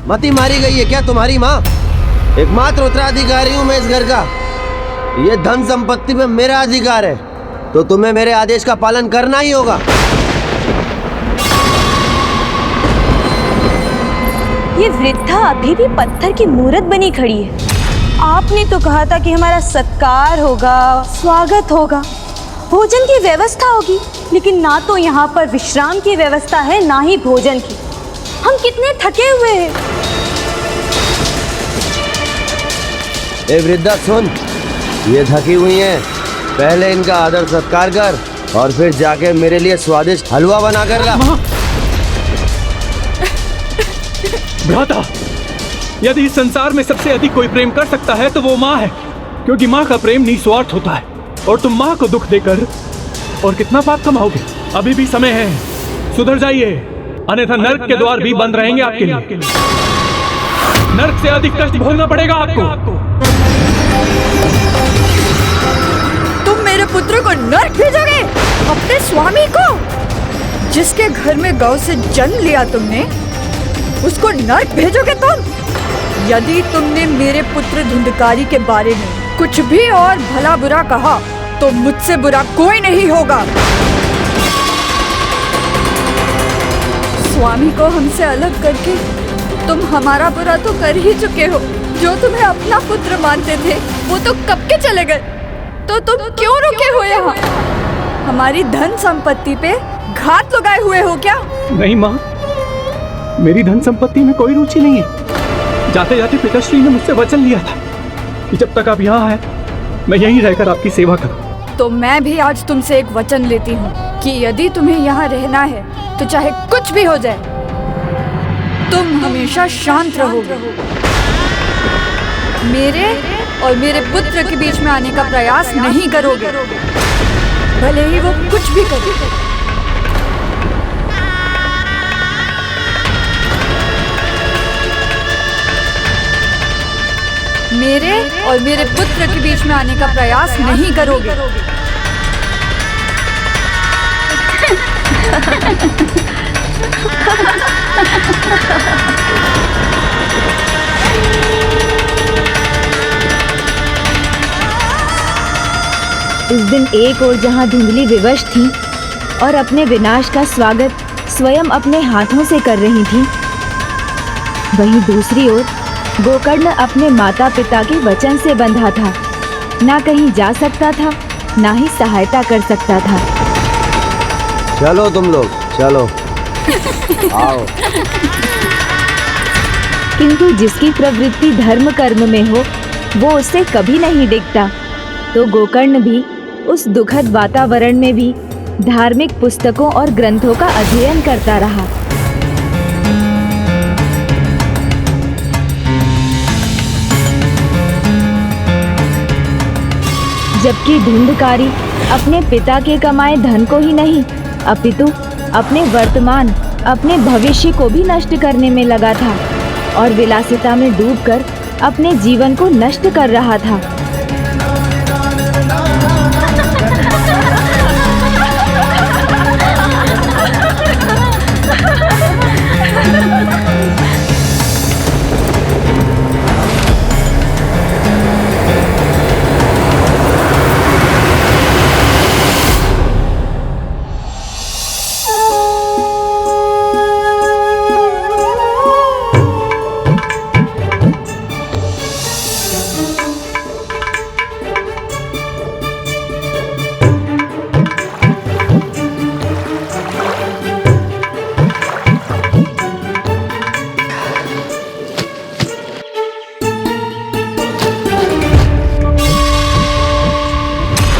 मती मारी गई है क्या तुम्हारी माँ? एकमात्र उत्तराधिकारी हूँ मैं इस घर का। ये धन संपत्ति पे मेरा अधिकार है, तो तुम्हें मेरे आदेश का पालन करना ही होगा। ये वृद्धा अभी भी पत्थर की मूर्त बनी खड़ी है। आपने तो कहा था कि हमारा सत्कार होगा, स्वागत होगा, भोजन की व्यवस्था होगी, लेकिन ना तो यहाँ पर विश्राम की व्यवस्था है, ना ही भोजन की। हम कितने थके हुए हैं। ए वृद्धा सुन, ये थकी हुई हैं, पहले इनका आदर सत्कार कर और फिर जाके मेरे लिए स्वादिष्ट हलवा बना कर ला। भ्राता, यदि इस संसार में सबसे अधिक कोई प्रेम कर सकता है तो वो माँ है, क्योंकि माँ का प्रेम निस्वार्थ होता है। और तुम माँ को दुख देकर और कितना पाप कमाओगे? अभी भी समय है, सुधर जाइए, अन्यथा नर्क के द्वार भी बंद रहेंगे आपके लिए। नर्क से अधिक कष्ट भोगना पड़ेगा आपको। तुम मेरे पुत्र को नर्क भेजोगे? अपने स्वामी को, जिसके घर में गौ से जन्म लिया तुमने, उसको नर्क भेजोगे तुम? यदि तुमने मेरे पुत्र धुंधकारी के बारे में कुछ भी और भला बुरा कहा तो मुझसे बुरा कोई नहीं होगा। स्वामी को हमसे अलग करके तुम हमारा बुरा तो कर ही चुके हो। जो तुम्हें अपना पुत्र मानते थे वो तो कब के चले गए, तो तुम क्यों रुके हो यहाँ? हमारी धन संपत्ति पे घात लगाए हुए हो क्या? नहीं माँ, मेरी धन संपत्ति में कोई रुचि नहीं है। जाते जाते पिताश्री ने मुझसे वचन लिया था कि जब तक आप यहाँ हैं मैं यहीं रहकर आपकी सेवा करूं। तो मैं भी आज तुमसे एक वचन लेती हूँ कि यदि तुम्हें यहाँ रहना है तो चाहे कुछ भी हो जाए, तुम हमेशा शांत रहोगे। मेरे और मेरे पुत्र के बीच में आने का प्रयास नहीं करोगे, भले ही वो कुछ भी करे। मेरे और मेरे पुत्र के बीच में आने का प्रयास नहीं करोगे। इस दिन एक ओर जहाँ धुंधली विवश थी और अपने विनाश का स्वागत स्वयं अपने हाथों से कर रही थी, वहीं दूसरी ओर गोकर्ण अपने माता पिता के वचन से बंधा था। ना कहीं जा सकता था, ना ही सहायता कर सकता था। चलो तुम लोग चलो, आओ। किंतु जिसकी प्रवृत्ति धर्म कर्म में हो वो उससे कभी नहीं डिगता। तो गोकर्ण भी उस दुखद वातावरण में भी धार्मिक पुस्तकों और ग्रंथों का अध्ययन करता रहा। जबकि धुंधकारी अपने पिता के कमाए धन को ही नहीं, अपितु अपने वर्तमान, अपने भविष्य को भी नष्ट करने में लगा था और विलासिता में डूबकर अपने जीवन को नष्ट कर रहा था।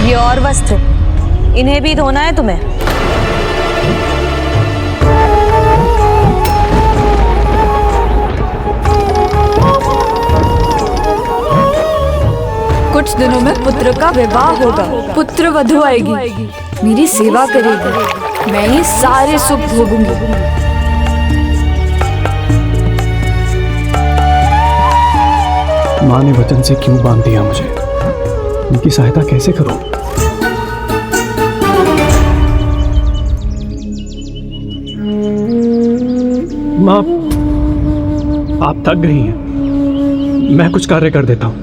ये और वस्त्र, इन्हें भी धोना है तुम्हें। कुछ दिनों में पुत्र का विवाह होगा, पुत्र वधू आएगी, मेरी सेवा करेगी, मैं ही सारे सुख भोगूंगी। माँ ने वचन से क्यों बांध दिया मुझे? उनकी सहायता कैसे करूं? माँ, आप थक गई हैं, मैं कुछ कार्य कर देता हूँ।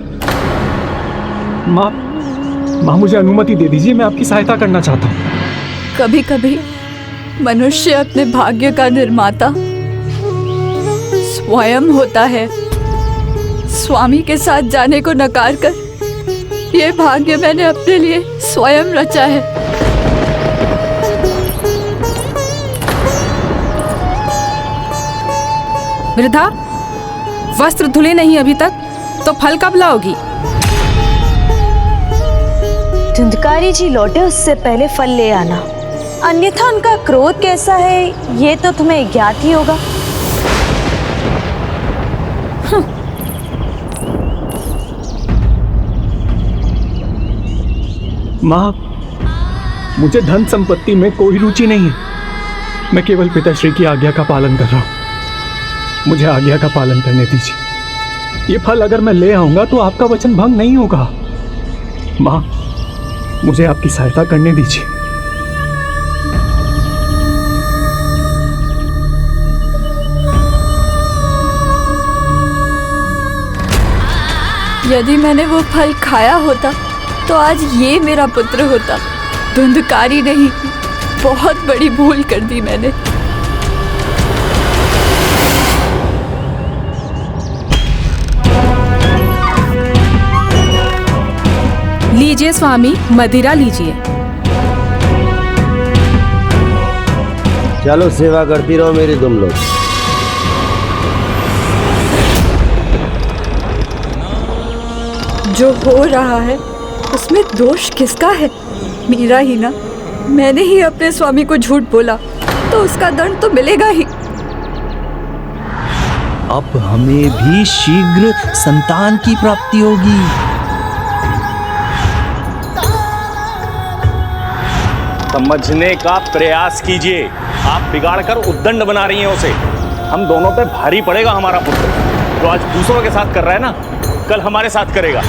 माँ मुझे अनुमति दे दीजिए, मैं आपकी सहायता करना चाहता हूँ। कभी कभी मनुष्य अपने भाग्य का निर्माता स्वयं होता है। स्वामी के साथ जाने को नकार कर ये भाग्य मैंने अपने लिए स्वयं रचा है। वृद्धा, वस्त्र धुले नहीं अभी तक, तो फल कब लाओगी? धुंधकारी जी लौटे उससे पहले फल ले आना, अन्यथा उनका क्रोध कैसा है ये तो तुम्हें ज्ञात ही होगा। माँ, मुझे धन संपत्ति में कोई रुचि नहीं है। मैं केवल पिताश्री की आज्ञा का पालन कर रहा हूँ। मुझे आज्ञा का पालन करने दीजिए। ये फल अगर मैं ले आऊंगा तो आपका वचन भंग नहीं होगा। माँ, मुझे आपकी सहायता करने दीजिए। यदि मैंने वो फल खाया होता तो आज ये मेरा पुत्र होता। धुंधकारी नहीं, बहुत बड़ी भूल कर दी मैंने। लीजिए स्वामी, मदिरा लीजिए। चलो सेवा करती रहो मेरी तुम लोग। जो हो रहा है उसमें दोष किसका है? मेरा ही ना। मैंने ही अपने स्वामी को झूठ बोला तो उसका दंड तो मिलेगा ही। अब हमें भी शीघ्र संतान की प्राप्ति होगी। समझने का प्रयास कीजिए। आप बिगाड़ कर उद्दंड बना रही हैं उसे। हम दोनों पे भारी पड़ेगा हमारा पुत्र। जो आज दूसरों के साथ कर रहा है ना, कल हमारे साथ करेगा।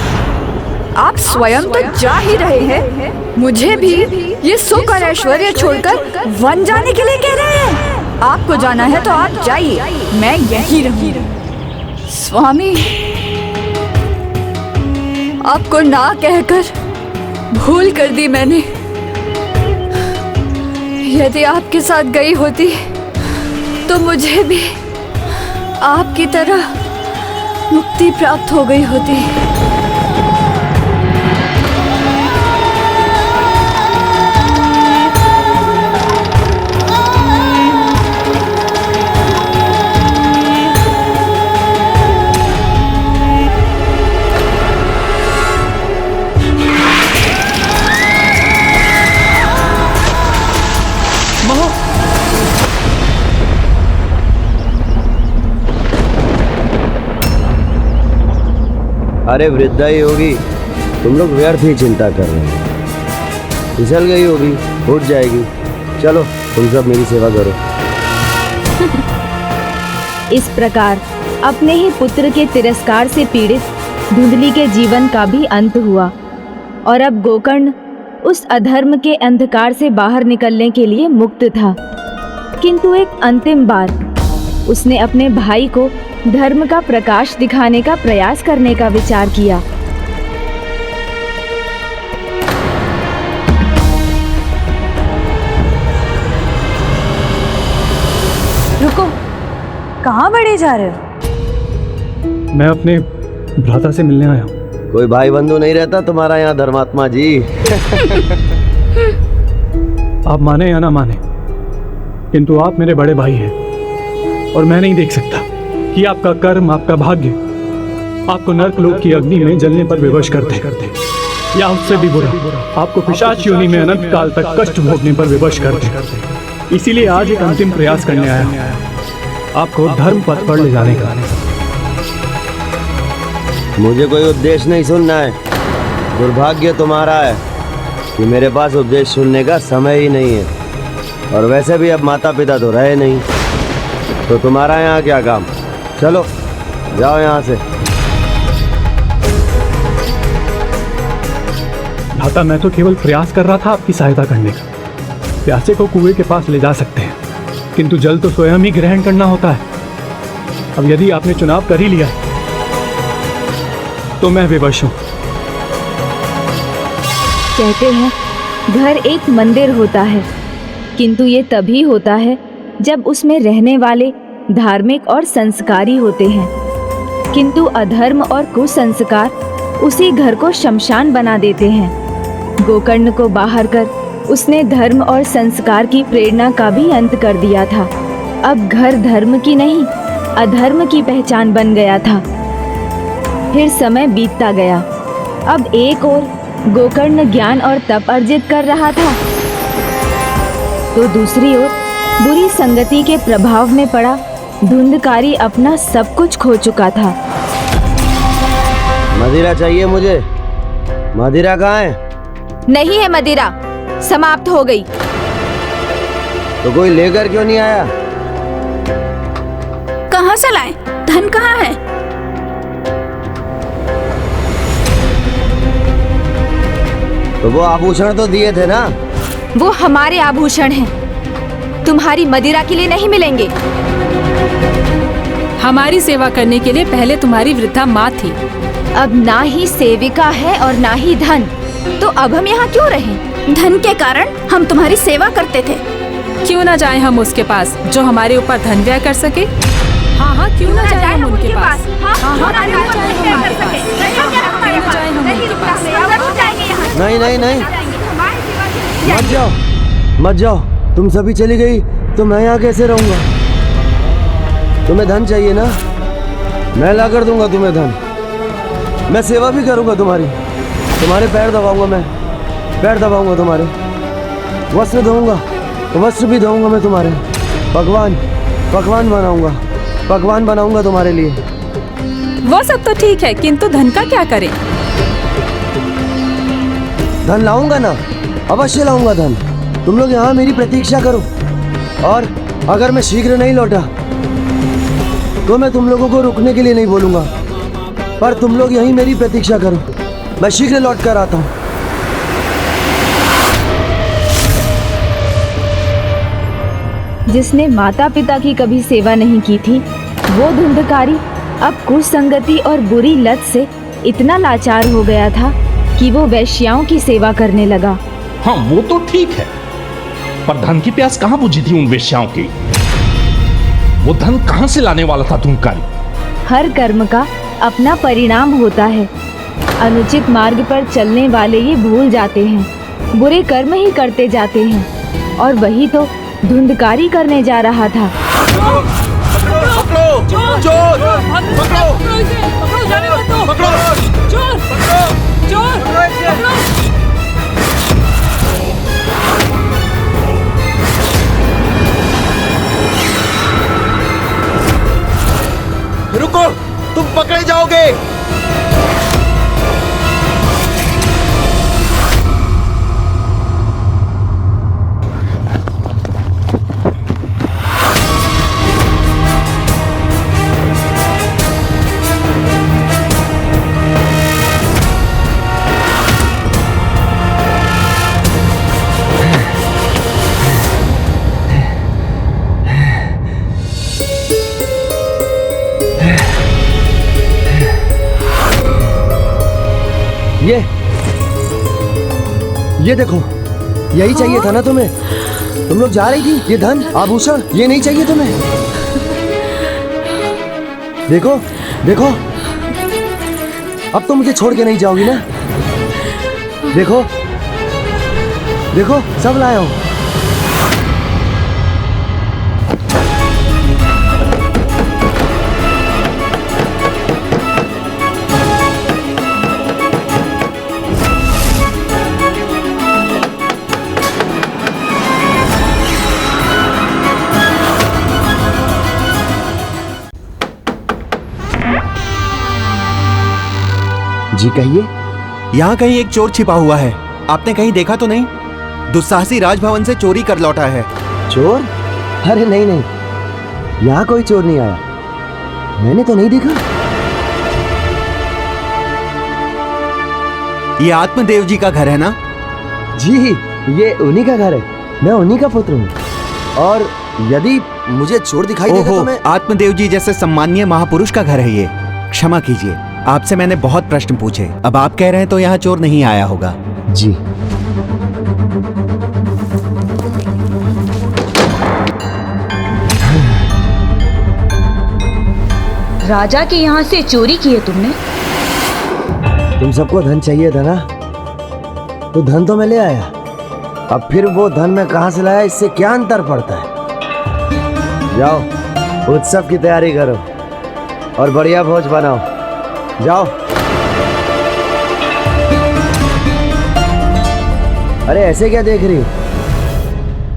आप स्वयं तो जा ही रहे हैं, मुझे भी ये सुख और ऐश्वर्य छोड़कर वन जाने के लिए कह रहे हैं। आपको जाना है तो आप जाइए, मैं यहीं रहूंगी। स्वामी, आपको ना कहकर भूल कर दी मैंने। यदि आपके साथ गई होती तो मुझे भी आपकी तरह मुक्ति प्राप्त हो गई होती। अरे वृद्धा ही होगी, तुम लोग व्यर्थ ही चिंता कर रहे हो। फिसल गई होगी, उठ जाएगी। चलो तुम सब मेरी सेवा करो। इस प्रकार अपने ही पुत्र के तिरस्कार से पीड़ित धुंधली के जीवन का भी अंत हुआ और अब गोकर्ण उस अधर्म के अंधकार से बाहर निकलने के लिए मुक्त था। किंतु एक अंतिम बार उसने अपने भाई को धर्म का प्रकाश दिखाने का प्रयास करने का विचार किया। रुको, कहाँ बढ़े जा रहे हो? मैं अपने भ्राता से मिलने आया हूँ। कोई भाई बंधु नहीं रहता तुम्हारा यहाँ धर्मात्मा जी? आप माने या ना माने, किंतु आप मेरे बड़े भाई हैं और मैं नहीं देख सकता कि आपका कर्म, आपका भाग्य आपको नरकलोक की अग्नि में जलने पर विवश करते या उससे भी बुरा आपको पिशाच योनि में अनंत काल तक कष्ट भोगने पर विवश करते। इसीलिए आज एक अंतिम प्रयास करने आया हूं, आपको धर्म पथ पर ले जाने का। मुझे कोई उपदेश नहीं सुनना है। दुर्भाग्य तुम्हारा है कि मेरे पास उपदेश सुनने का समय ही नहीं है। और वैसे भी अब माता पिता तो रहे नहीं, तो तुम्हारा यहाँ क्या काम? चलो जाओ यहाँ से। भ्राता, मैं तो केवल प्रयास कर रहा था आपकी सहायता करने का। प्यासे को कुएं के पास ले जा सकते हैं, किंतु जल तो स्वयं ही ग्रहण करना होता है। अब यदि आपने चुनाव कर ही लिया तो मैं विवश हूं। कहते हैं घर एक मंदिर होता है, किंतु ये तभी होता है जब उसमें रहने वाले धार्मिक और संस्कारी होते हैं। किंतु अधर्म और कुसंस्कार उसी घर को शमशान बना देते हैं। गोकर्ण को बाहर कर उसने धर्म और संस्कार की प्रेरणा का भी अंत कर दिया था। अब घर धर्म की नहीं, अधर्म की पहचान बन गया था। फिर समय बीतता गया। अब एक ओर गोकर्ण ज्ञान और तप अर्जित कर रहा था, तो दूसरी ओर बुरी संगति के प्रभाव में पड़ा धुंधकारी अपना सब कुछ खो चुका था। मदिरा चाहिए मुझे। मदिरा कहाँ है? नहीं है मदिरा, समाप्त हो गई। तो कोई लेकर क्यों नहीं आया? कहाँ से लाए? धन कहाँ है? तो वो आभूषण तो दिए थे ना। वो हमारे आभूषण हैं, तुम्हारी मदिरा के लिए नहीं मिलेंगे। हमारी सेवा करने के लिए पहले तुम्हारी वृद्धा माँ थी। अब ना ही सेविका है और ना ही धन, तो अब हम यहाँ क्यों रहें? धन के कारण हम तुम्हारी सेवा करते थे। क्यों ना जाए हम उसके पास जो हमारे ऊपर धन व्यय कर सके? हाँ हाँ, क्यों ना जाए हम उनके पास? हाँ हाँ, क्यों ना जाए हम उनके पास? नहीं नहीं नहीं, मत जाओ मत जाओ। तुम सभी चली गई तो मैं यहाँ कैसे रहूँगा? तुम्हें धन चाहिए ना, मैं ला कर दूंगा तुम्हें धन। मैं सेवा भी करूँगा तुम्हारी, तुम्हारे पैर दबाऊंगा, मैं पैर दबाऊंगा तुम्हारे, वस्त्र धोऊंगा, वस्त्र भी धोऊंगा मैं तुम्हारे, पकवान पकवान बनाऊंगा, पकवान बनाऊंगा तुम्हारे लिए। वो सब तो ठीक है, किंतु धन का क्या करें? धन लाऊंगा ना, अवश्य लाऊंगा धन। तुम लोग यहाँ मेरी प्रतीक्षा करो, और अगर मैं शीघ्र नहीं लौटा तो मैं तुम लोगों को रुकने के लिए नहीं बोलूंगा, पर तुम लोग यहीं मेरी प्रतीक्षा करो, मैं शीघ्र लौट कर आता हूँ। जिसने माता पिता की कभी सेवा नहीं की थी, वो धुंधकारी अब कुसंगति और बुरी लत से इतना लाचार हो गया था कि वो वैश्याओं की सेवा करने लगा। हाँ, वो तो ठीक है, पर धन की प्यास कहाँ बुझी थी उन वेश्याओं की? वो धन कहाँ से लाने वाला था धुंधकारी? हर कर्म का अपना परिणाम होता है। अनुचित मार्ग पर चलने वाले ये भूल जाते हैं, बुरे कर्म ही करते जाते हैं, और वही तो धुंधकारी करने जा रहा था। रुको, तुम पकड़े जाओगे। ये देखो, यही चाहिए था ना तुम्हें? तुम लोग जा रही थी, ये धन आभूषण ये नहीं चाहिए तुम्हें? देखो देखो, अब तो मुझे छोड़ के नहीं जाओगी ना? देखो देखो, सब लाया हूं। जी कहिए। यहाँ कहीं एक चोर छिपा हुआ है, आपने कहीं देखा तो नहीं? दुस्साहसी राजभवन से चोरी कर लौटा है। चोर? अरे नहीं नहीं, यहाँ कोई चोर नहीं आया, मैंने तो नहीं देखा। ये आत्मदेव जी का घर है ना? जी, ये उन्हीं का घर है, मैं उन्हीं का पुत्र हूँ। और यदि मुझे चोर दिखाई देगा तो मैं। आत्मदेव जी जैसे सम्मानीय महापुरुष का घर है ये। क्षमा कीजिए, आपसे मैंने बहुत प्रश्न पूछे। अब आप कह रहे हैं तो यहाँ चोर नहीं आया होगा। जी। राजा के यहाँ से चोरी की है तुमने? तुम सबको धन चाहिए था ना, तो धन तो मैं ले आया। अब फिर वो धन मैं कहाँ से लाया, इससे क्या अंतर पड़ता है? जाओ उत्सव की तैयारी करो और बढ़िया भोज बनाओ। जाओ। अरे ऐसे क्या देख रही हो?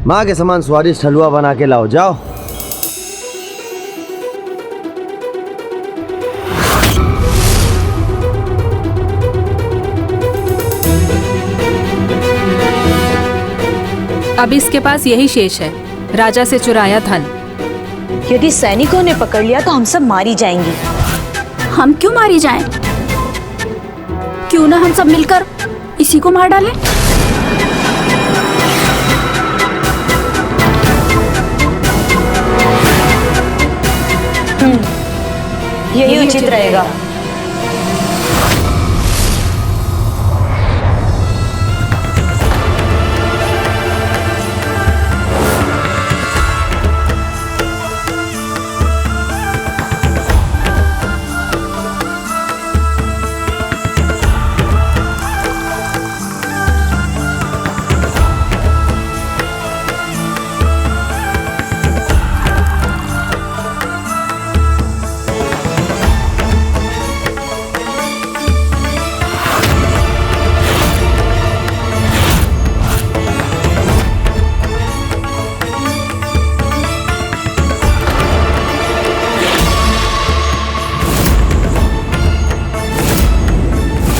माँ के समान स्वादिष्ट हलवा बना के लाओ। जाओ। अब इसके पास यही शेष है, राजा से चुराया धन। यदि सैनिकों ने पकड़ लिया तो हम सब मारी जाएंगी। हम क्यों मारी जाएं? क्यों ना हम सब मिलकर इसी को मार डालें? यही उचित रहेगा।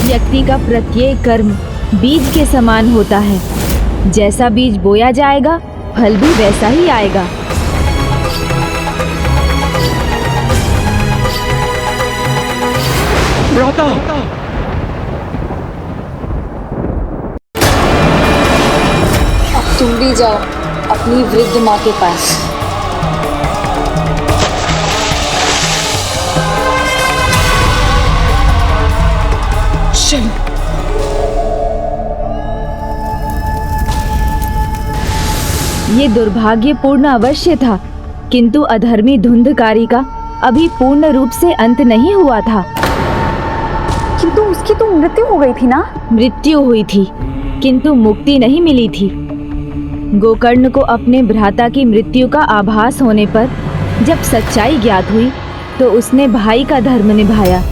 व्यक्ति का प्रत्येक कर्म बीज के समान होता है। जैसा बीज बोया जाएगा, फल भी वैसा ही आएगा। भ्राता! अब तुम भी जाओ अपनी वृद्ध माँ के पास। ये दुर्भाग्यपूर्ण अवश्य था, किंतु अधर्मी धुंधकारी का अभी पूर्ण रूप से अंत नहीं हुआ था। किंतु उसकी तो मृत्यु हो गई थी ना? मृत्यु हुई थी, किंतु मुक्ति नहीं मिली थी। गोकर्ण को अपने भ्राता की मृत्यु का आभास होने पर जब सच्चाई ज्ञात हुई, तो उसने भाई का धर्म निभाया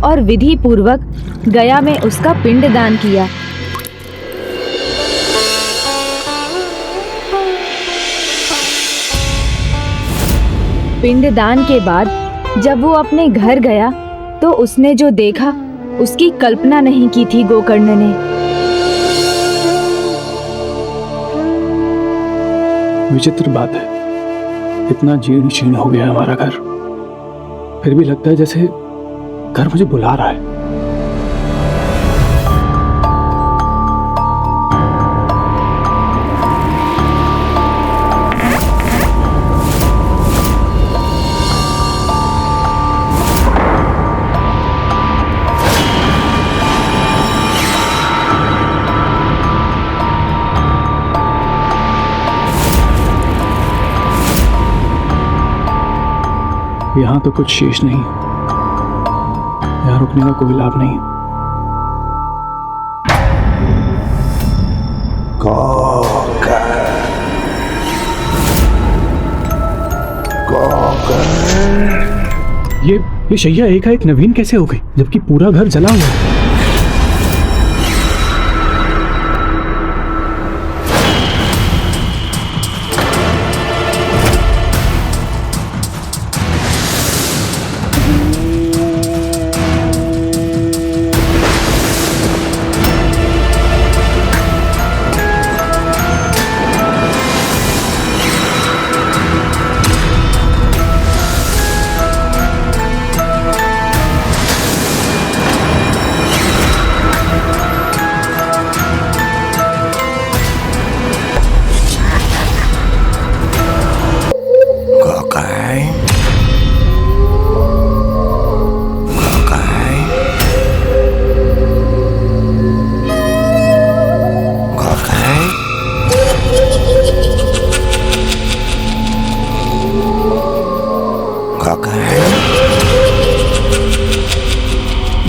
और विधि पूर्वक गया में उसका पिंडदान किया। पिंडदान के बाद जब वो अपने घर गया, तो उसने जो देखा उसकी कल्पना नहीं की थी गोकर्ण ने। विचित्र बात है, इतना जीर्ण शीर्ण हो गया हमारा घर, फिर भी लगता है जैसे घर मुझे बुला रहा है। यहाँ तो कुछ शेष नहीं, यहाँ रुकने का कोई लाभ नहीं। ये शैया एकाएक नवीन कैसे हो गई, जबकि पूरा घर जला हुआ है?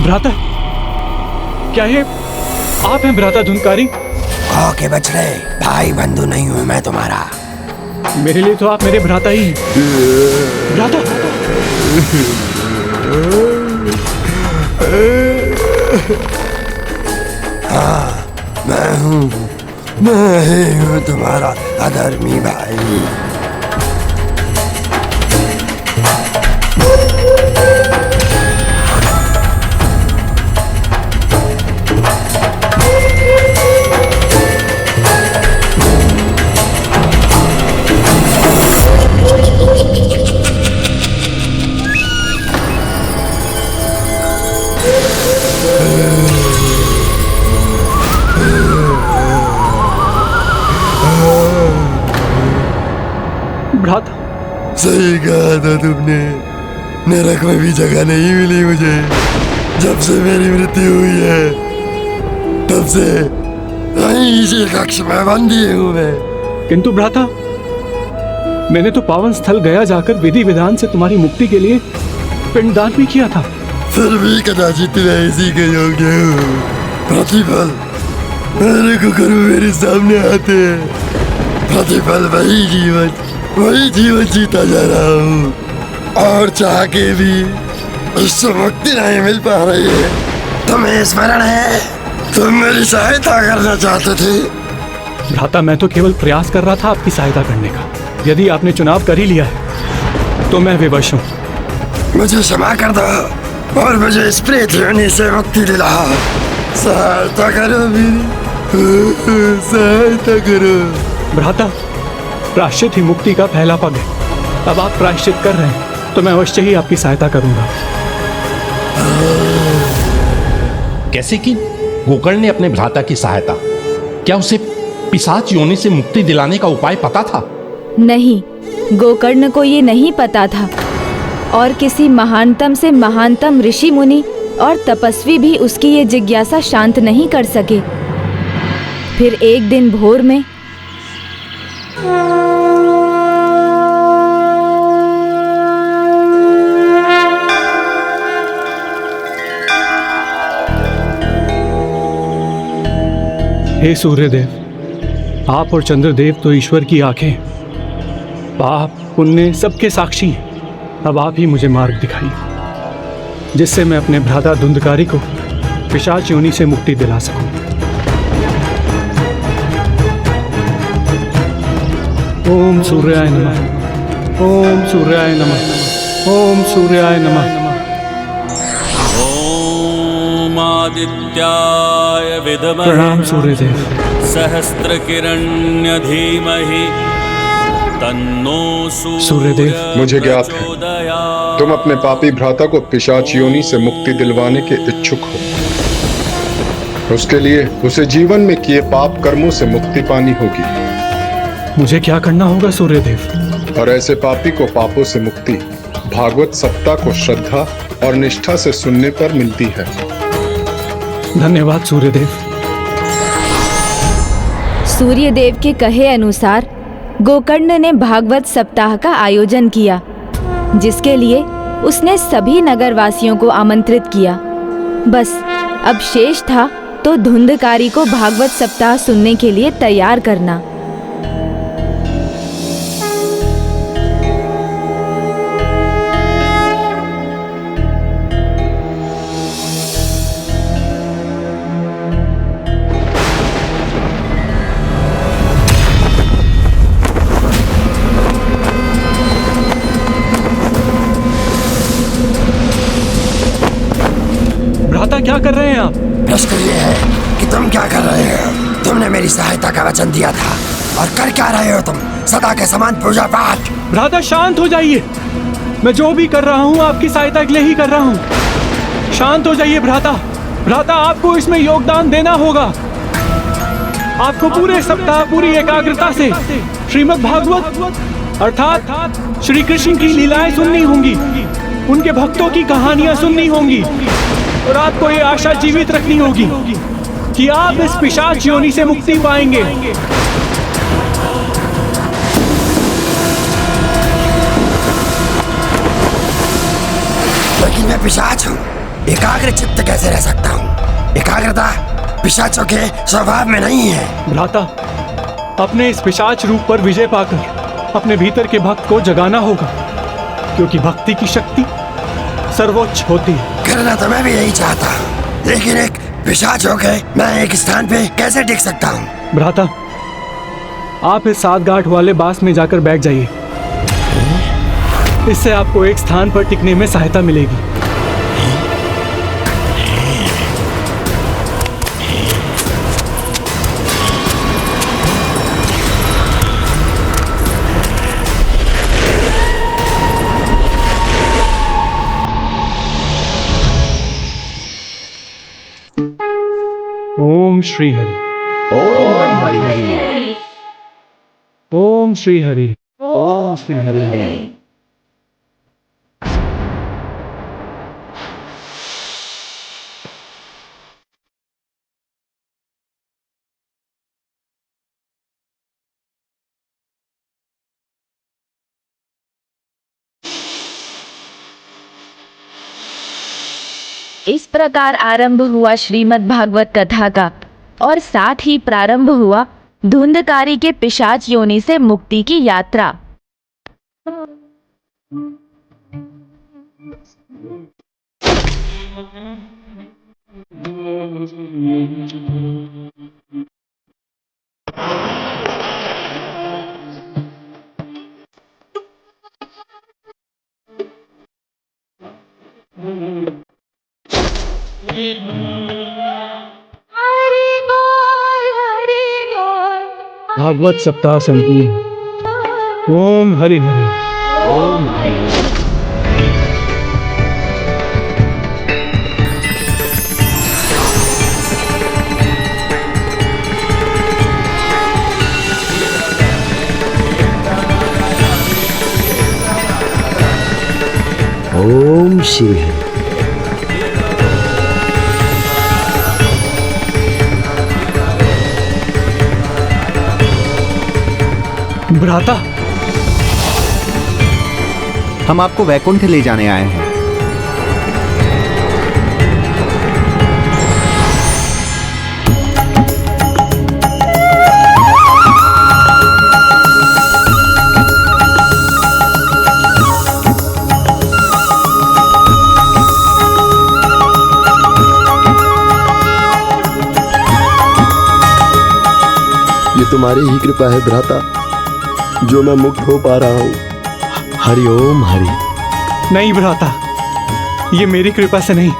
भ्राता, क्या ये आप हैं भ्राता धुंधकारी? के बछड़े, भाई बंधु नहीं हूं मैं तुम्हारा। मेरे लिए तो आप मेरे भ्राता ही हैं। भ्राता, हाँ, मैं ही हूँ तुम्हारा अधर्मी भाई। भ्राता, सही कहा था तुमने, नरक में भी जगह नहीं मिली मुझे। जब से मेरी मृत्यु हुई है तब से इसी कक्ष में बंदी हूँ मैं। किंतु भ्राता, मैंने तो पावन स्थल गया जाकर विधि विधान से तुम्हारी मुक्ति के लिए पिंडदान भी किया था। फिर भी कदाचित मैं इसी के योग्य हूँ। प्रतिफल मेरे को करो मेरे सामने आते हैं। प्रतिफल वही जीवन जीता जा रहा हूँ, और चाह के भी इससे मुक्ति नहीं मिल पा रही है। तुम्हें स्मरण है, तुम मेरी सहायता करना चाहते थे। भ्राता, मैं तो केवल प्रयास कर रहा था आपकी सहायता करने का। यदि आपने चुनाव कर ही लिया है तो मैं विवश हूँ। मुझे क्षमा कर दो और मुझे इस प्रेत योनि से मुक्ति दिलाओ। सहायता करो मेरी, सहायता करो। भ्राता, प्रायश्चित ही मुक्ति का पहला पग है। अब आप प्रायश्चित कर रहे हैं तो मैं अवश्य ही आपकी सहायता करूंगा। कैसे की गोकर्ण ने अपने भ्राता की सहायता? क्या उसे पिशाच योनि से मुक्ति दिलाने का उपाय पता था? नहीं, गोकर्ण को ये नहीं पता था, और किसी महानतम से महानतम ऋषि मुनि और तपस्वी भी उसकी ये जिज्ञासा शांत नहीं कर सके। फिर एक दिन भोर में हे सूर्यदेव, आप और चंद्रदेव तो ईश्वर की आंखें, पाप पुण्य सबके साक्षी हैं। अब आप ही मुझे मार्ग दिखाइए, जिससे मैं अपने भ्राता धुंधकारी को पिशाच योनि से मुक्ति दिला सकूं। ओम सूर्याय नमः, ओम सूर्याय नमः, ओम सूर्याय नमः। ओम आदित्याय विद्महे प्रणाम सूर्यदेव। सहस्त्र किरण्य धीमहि तन्नो सूर्यदेव, मुझे ज्ञात है तुम अपने पापी भ्राता को पिशाच योनि से मुक्ति दिलवाने के इच्छुक हो। उसके लिए उसे जीवन में किए पाप कर्मों से मुक्ति पानी होगी। मुझे क्या करना होगा सूर्यदेव? और ऐसे पापी को पापों से मुक्ति भागवत सप्ताह को श्रद्धा और निष्ठा से सुनने पर मिलती है। धन्यवाद सूर्यदेव। सूर्यदेव के कहे अनुसार गोकर्ण ने भागवत सप्ताह का आयोजन किया, जिसके लिए उसने सभी नगरवासियों को आमंत्रित किया। बस अब शेष था तो धुंधकारी को भागवत सप्ताह सुनने के लिए तैयार करना। क्या कर रहे हैं आप? प्रश्न ये है कि तुम क्या कर रहे हो? तुमने मेरी सहायता का वचन दिया था और कर क्या रहे हो तुम? सदा के समान पूजा पाठ। भ्राता शांत हो जाइए। मैं जो भी कर रहा हूँ आपकी सहायता के लिए ही कर रहा हूँ। शांत हो जाइए भ्राता। भ्राता, आपको इसमें योगदान देना होगा। आपको पूरे सप्ताह पूरी एकाग्रता से श्रीमद् भागवत अर्थात श्री कृष्ण की लीलाएं सुननी होंगी, उनके भक्तों की कहानियां सुननी होंगी, और आपको ये आशा जीवित रखनी होगी कि आप इस पिशाच योनि से मुक्ति पाएंगे। लेकिन मैं पिशाच हूँ, एकाग्र चित्त कैसे रह सकता हूँ? एकाग्रता पिशाचों के स्वभाव में नहीं है। भ्राता, अपने इस पिशाच रूप पर विजय पाकर अपने भीतर के भक्त को जगाना होगा, क्योंकि भक्ति की शक्ति सर्वोच्च होती है। करना तो मैं भी यही चाहता हूँ, लेकिन एक पिशाच होके मैं एक स्थान पे कैसे टिक सकता हूँ? भ्राता, आप इस 7 गांठ वाले बांस में जाकर बैठ जाइए। इससे आपको एक स्थान पर टिकने में सहायता मिलेगी। ओम श्री हरि। ओम हरि हरि। ओम श्री हरि। ओम श्री हरि। इस प्रकार आरंभ हुआ श्रीमद् भागवत कथा का, और साथ ही प्रारंभ हुआ धुंधकारी के पिशाच योनि से मुक्ति की यात्रा। भागवत सप्ताह संपूर्ण। ओम हरि हरि। ओम हरि हरि। ओम श्री हरि। भ्राता, हम आपको वैकुंठ ले जाने आए हैं। ये तुम्हारी ही कृपा है भ्राता, जो मैं मुक्त हो पा रहा हूँ। हरि ओम हरि। नहीं भ्राता, ये मेरी कृपा से नहीं,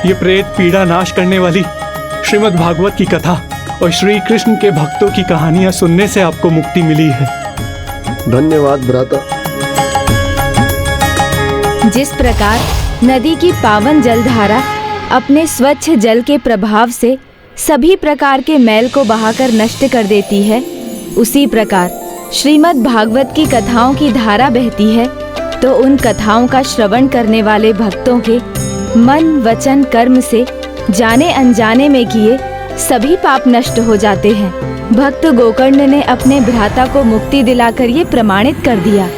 ये प्रेत पीड़ा नाश करने वाली श्रीमद् भागवत की कथा और श्री कृष्ण के भक्तों की कहानियां सुनने से आपको मुक्ति मिली है। धन्यवाद भ्राता। जिस प्रकार नदी की पावन जलधारा अपने स्वच्छ जल के प्रभाव से सभी प्रकार के मैल को बहाकर नष्ट कर देती है, उसी प्रकार श्रीमद् भागवत की कथाओं की धारा बहती है तो उन कथाओं का श्रवण करने वाले भक्तों के मन वचन कर्म से जाने अनजाने में किए सभी पाप नष्ट हो जाते हैं। भक्त गोकर्ण ने अपने भ्राता को मुक्ति दिलाकर ये प्रमाणित कर दिया।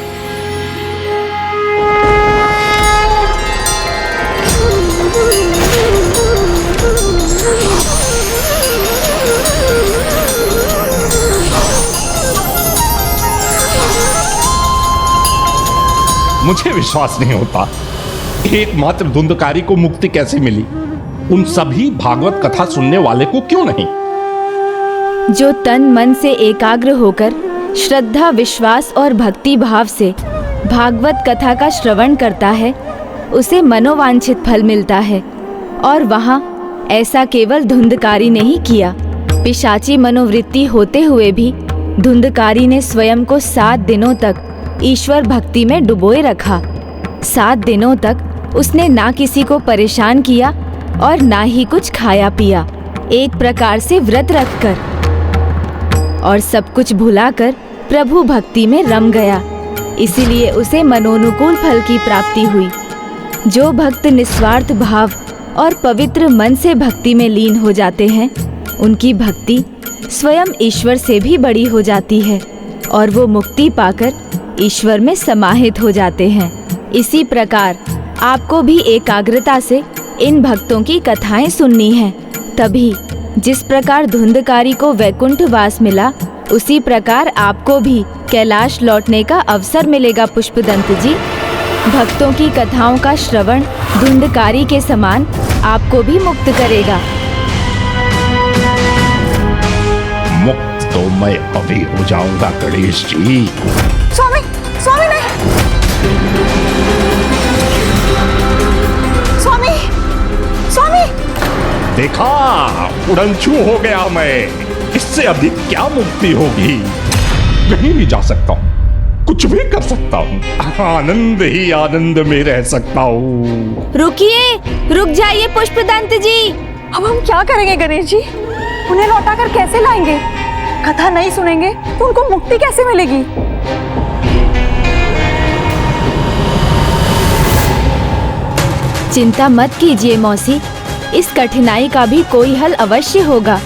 मुझे विश्वास नहीं होता, एकमात्र धुंधकारी को मुक्ति कैसे मिली? उन सभी भागवत कथा सुनने वाले को क्यों नहीं? जो तन मन से एकाग्र होकर श्रद्धा विश्वास और भक्ति भाव से भागवत कथा का श्रवण करता है, उसे मनोवांछित फल मिलता है। और वहाँ ऐसा केवल धुंधकारी ने ही किया। पिशाची मनोवृत्ति होते हुए भी धुंधकारी ने स्वयं को 7 दिनों तक ईश्वर भक्ति में डुबोए रखा। 7 दिनों तक उसने ना किसी को परेशान किया और ना ही कुछ खाया पिया, एक प्रकार से व्रत रखकर, और सब कुछ भुलाकर प्रभु भक्ति में रम गया। इसीलिए उसे मनोनुकूल फल की प्राप्ति हुई। जो भक्त निस्वार्थ भाव और पवित्र मन से भक्ति में लीन हो जाते हैं, उनकी भक्ति स्वयं ईश्वर से भी बड़ी हो जाती है और वो मुक्ति पाकर ईश्वर में समाहित हो जाते हैं। इसी प्रकार आपको भी एकाग्रता से इन भक्तों की कथाएं सुननी है। तभी जिस प्रकार धुंधकारी को वैकुंठ वास मिला, उसी प्रकार आपको भी कैलाश लौटने का अवसर मिलेगा पुष्पदंत जी। भक्तों की कथाओं का श्रवण धुंधकारी के समान आपको भी मुक्त करेगा। मुक्त तो मैं अभी हो जाऊंगा गणेश जी। स्वामी, स्वामी नहीं। स्वामी, स्वामी। देखा, उड़नछू हो गया मैं। इससे अधिक क्या मुक्ति होगी। कहीं भी जा सकता हूँ, कुछ भी कर सकता हूँ, आनंद ही आनंद में रह सकता हूँ। रुकिए, रुक जाइए पुष्पदंत जी। अब हम क्या करेंगे गणेश जी? उन्हें लौटाकर कैसे लाएंगे? कथा नहीं सुनेंगे तो उनको मुक्ति कैसे मिलेगी? चिंता मत कीजिए मौसी, इस कठिनाई का भी कोई हल अवश्य होगा।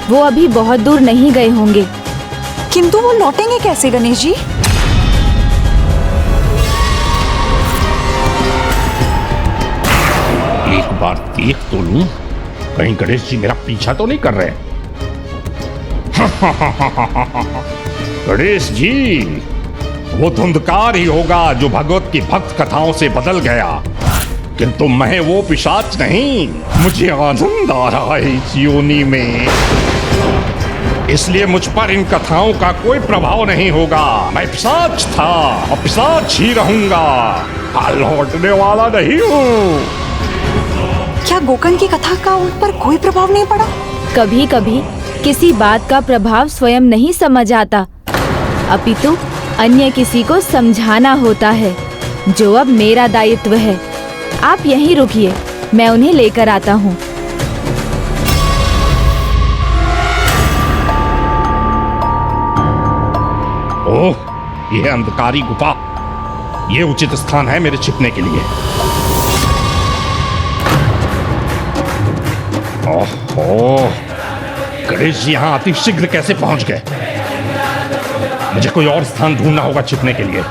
वो अभी बहुत दूर नहीं गए होंगे। किंतु वो लौटेंगे कैसे गणेश जी? एक बार देख तो लूं, कहीं गणेश जी मेरा पीछा तो नहीं कर रहे। गणेश जी, वो धुंधकार ही होगा जो भगवत की भक्त कथाओं से बदल गया, किंतु मैं वो पिशाच नहीं। मुझे आनंद आ रहा है इस योनि में, इसलिए मुझ पर इन कथाओं का कोई प्रभाव नहीं होगा। मैं पिशाच था और पिशाच ही रहूंगा, लौटने वाला नहीं हूँ। क्या गोकर्ण की कथा का उन पर कोई प्रभाव नहीं पड़ा? कभी कभी किसी बात का प्रभाव स्वयं नहीं समझ आता, अपितु अन्य किसी को समझाना होता है, जो अब मेरा दायित्व है। आप यहीं रुकिए, मैं उन्हें लेकर आता हूँ। ओह, यह अंधकारी गुफा, ये उचित स्थान है मेरे छिपने के लिए। ओहो, गणेश जी यहाँ अति शीघ्र कैसे पहुंच गए? मुझे कोई और स्थान ढूंढना होगा छिपने के लिए।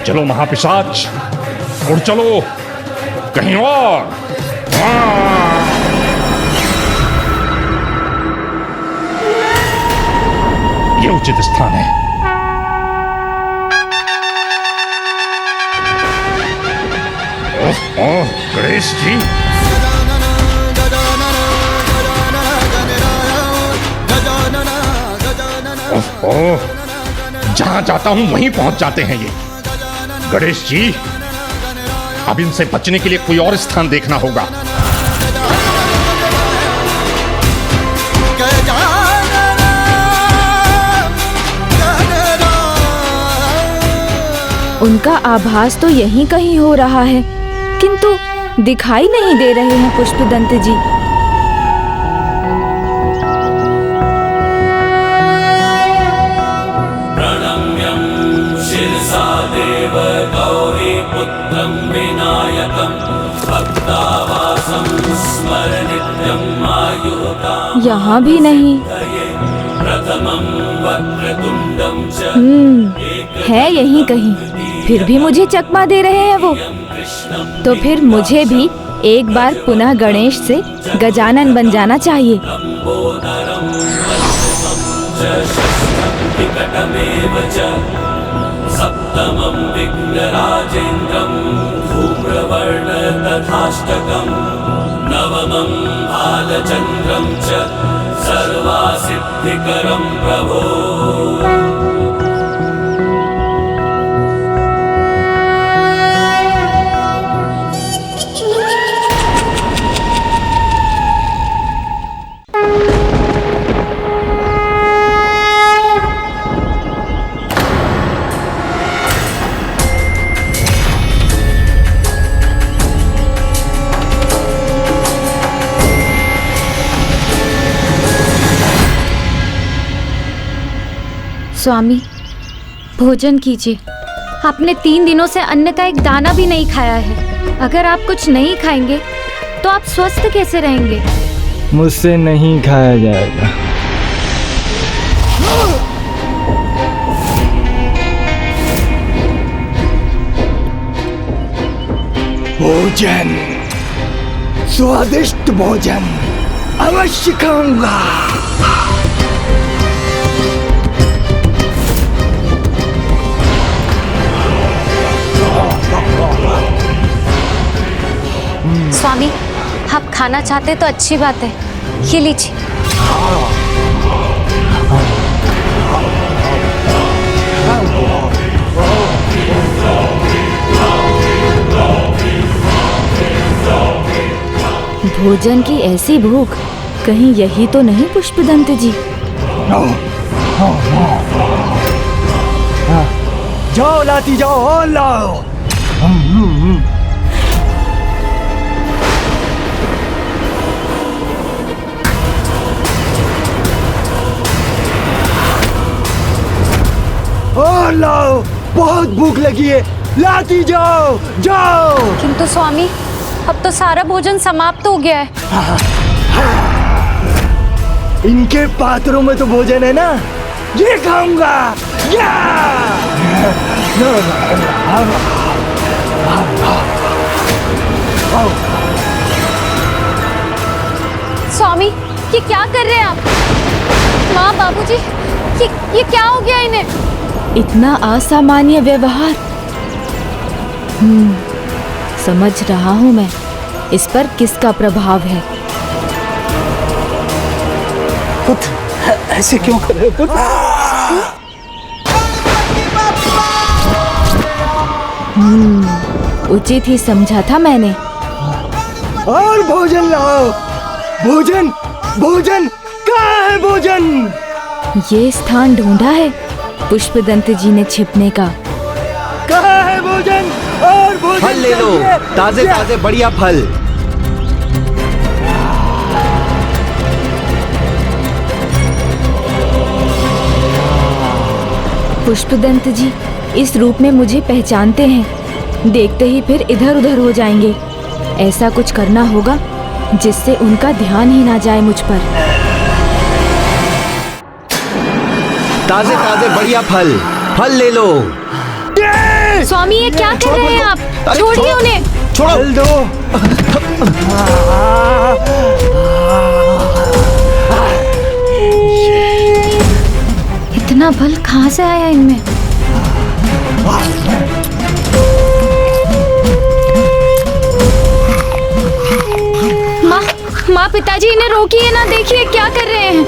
चलो महापिशाच, उड़ चलो कहीं और। ये उचित स्थान है। ओह, गणेश जी, ओह, जहां जाता हूं वहीं पहुंच जाते हैं ये। गणेश जी, अब इनसे बचने के लिए कोई और स्थान देखना होगा। उनका आभास तो यहीं कहीं हो रहा है, किंतु दिखाई नहीं दे रहे हैं पुष्पदंत जी। प्रणम्यं शिरसा देव गौरी पुत्रं विनायकं भक्तावासं स्मर नित्यं आयुर्दां। यहाँ भी नहीं। प्रथमं वक्रतुंडं च है यहीं कहीं, फिर भी मुझे चकमा दे रहे हैं वो। तो फिर मुझे भी एक बार पुनः गणेश से गजानन बन जाना चाहिए। सप्तमं विघ्नराजेन्द्रं धूम्रवर्ण तथाष्टकं नवमं भालचन्द्रं च सर्वासिद्धिकरं प्रभो। स्वामी, भोजन कीजिए। आपने 3 दिनों से अन्न का एक दाना भी नहीं खाया है। अगर आप कुछ नहीं खाएंगे तो आप स्वस्थ कैसे रहेंगे? मुझसे नहीं खाया जाएगा। भोजन स्वादिष्ट भोजन अवश्य खाऊंगा। स्वामी, आप खाना चाहते तो अच्छी बात है, ये लीजिए। भोजन की ऐसी भूख, कहीं यही तो नहीं पुष्पदंत जी? जाओ लाती जाओ और लाओ। और लाओ, बहुत भूख लगी है, लाती जाओ जाओ। किंतु स्वामी, अब तो सारा भोजन समाप्त हो गया है। इनके पात्रों में तो भोजन है ना, ये खाऊंगा। स्वामी, ये क्या कर रहे हैं आप? माँ, बाबूजी, ये क्या हो गया इन्हें? इतना असामान्य व्यवहार। समझ रहा हूँ मैं, इस पर किसका प्रभाव है। पुत्र, ऐसे क्यों कर रहे हो पुत्र? उचित ही समझा था मैंने। और भोजन लाओ। भोजन, भोजन कहाँ है भोजन? ये स्थान ढूंढा है पुष्पदंत जी ने छिपने का। कहाँ है भोजन? और भोजन फल ले लो, ताजे ताजे बढ़िया फल। पुष्पदंत जी इस रूप में मुझे पहचानते हैं, देखते ही फिर इधर उधर हो जाएंगे। ऐसा कुछ करना होगा जिससे उनका ध्यान ही ना जाए मुझ पर। ताजे ताजे बढ़िया फल, फल ले लो। स्वामी, ये क्या कर रहे हैं आप? छोड़िए उन्हें। छोड़ो दो। इतना बल कहाँ से आया इनमें? माँ, पिताजी, इन्हें रोकिए ना, देखिए क्या कर रहे हैं।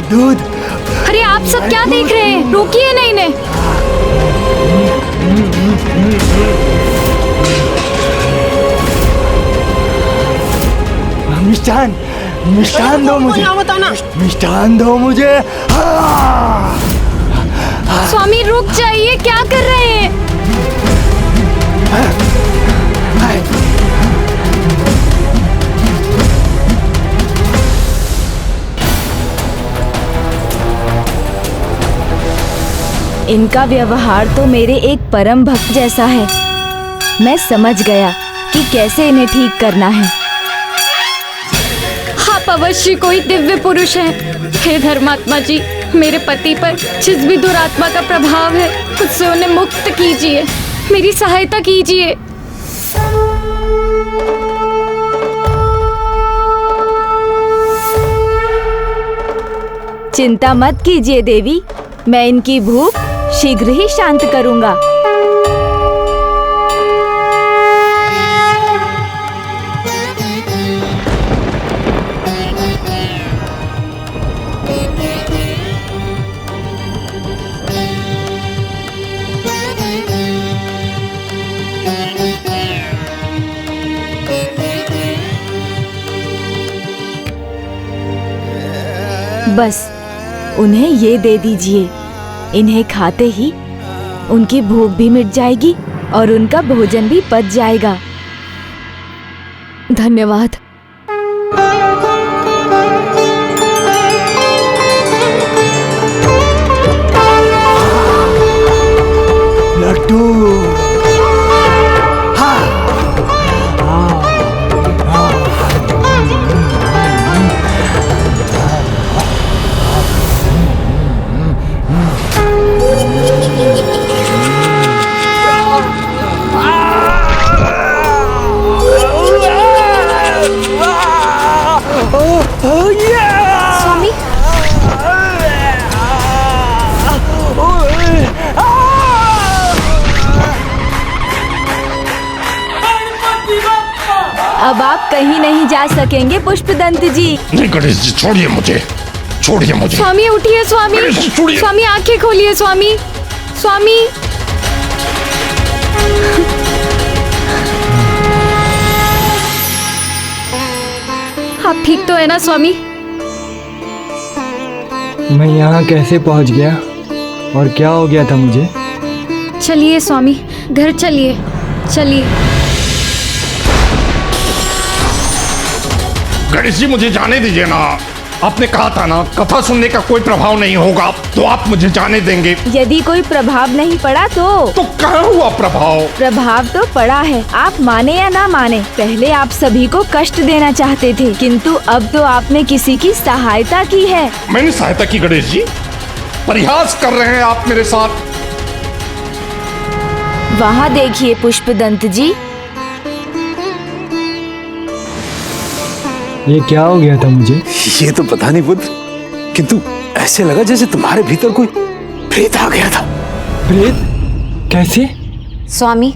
दूध। अरे आप सब क्या देख रहे हैं? रोकिए ना इन्हें। मिष्ठान, मिष्ठान दो मुझे, मिष्ठान दो मुझे। स्वामी रुक जाइए, क्या कर रहे हैं? इनका व्यवहार तो मेरे एक परम भक्त जैसा है। मैं समझ गया कि कैसे इन्हें ठीक करना है। आप अवश्य कोई दिव्य पुरुष हैं। हे धर्मात्मा जी, मेरे पति पर जिस भी दुरात्मा का प्रभाव है, उससे उन्हें मुक्त कीजिए, मेरी सहायता कीजिए। चिंता मत कीजिए देवी, मैं इनकी भूख शीघ्र ही शांत करूंगा। बस उन्हें ये दे दीजिए, इन्हें खाते ही उनकी भूख भी मिट जाएगी और उनका भोजन भी पच जाएगा। धन्यवाद। लड्डू। अब आप कहीं नहीं जा सकेंगे पुष्पदंत जी। नहीं गणेश जी, छोड़िए मुझे, छोड़िए मुझे। स्वामी उठिए स्वामी, स्वामी आंखें खोलिए स्वामी, स्वामी। आप ठीक तो है ना स्वामी? मैं यहाँ कैसे पहुँच गया और क्या हो गया था मुझे? चलिए स्वामी, घर चलिए, चलिए। गणेश जी मुझे जाने दीजिए ना। आपने कहा था ना कथा सुनने का कोई प्रभाव नहीं होगा, तो आप मुझे जाने देंगे? यदि कोई प्रभाव नहीं पड़ा तो कहाँ हुआ प्रभाव? प्रभाव तो पड़ा है, आप माने या ना माने। पहले आप सभी को कष्ट देना चाहते थे, किंतु अब तो आपने किसी की सहायता की है। मैंने सहायता की गणेश जी? परिहास कर रहे हैं आप मेरे साथ। वहाँ देखिए पुष्पदंत जी। ये क्या हो गया था मुझे? ये तो पता नहीं बुद्ध, किंतु ऐसे लगा जैसे तुम्हारे भीतर कोई प्रेत आ गया था। प्रेत? कैसे? स्वामी,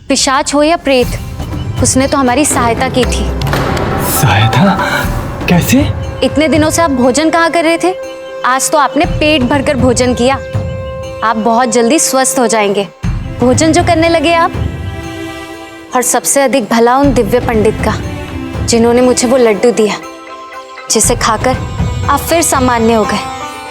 पिशाच हो या प्रेत, उसने तो हमारी सहायता की थी। सहायता? कैसे? इतने दिनों से आप भोजन कहाँ कर रहे थे? आज तो आपने पेट भरकर भोजन किया। आप बहुत जल्दी स्वस्थ हो जाएंगे। भोजन जो करने लगे आप, और सबसे अधिक भला उन दिव्य पंडित का जिन्होंने मुझे वो लड्डू दिया, जिसे खाकर आप फिर सामान्य हो गए।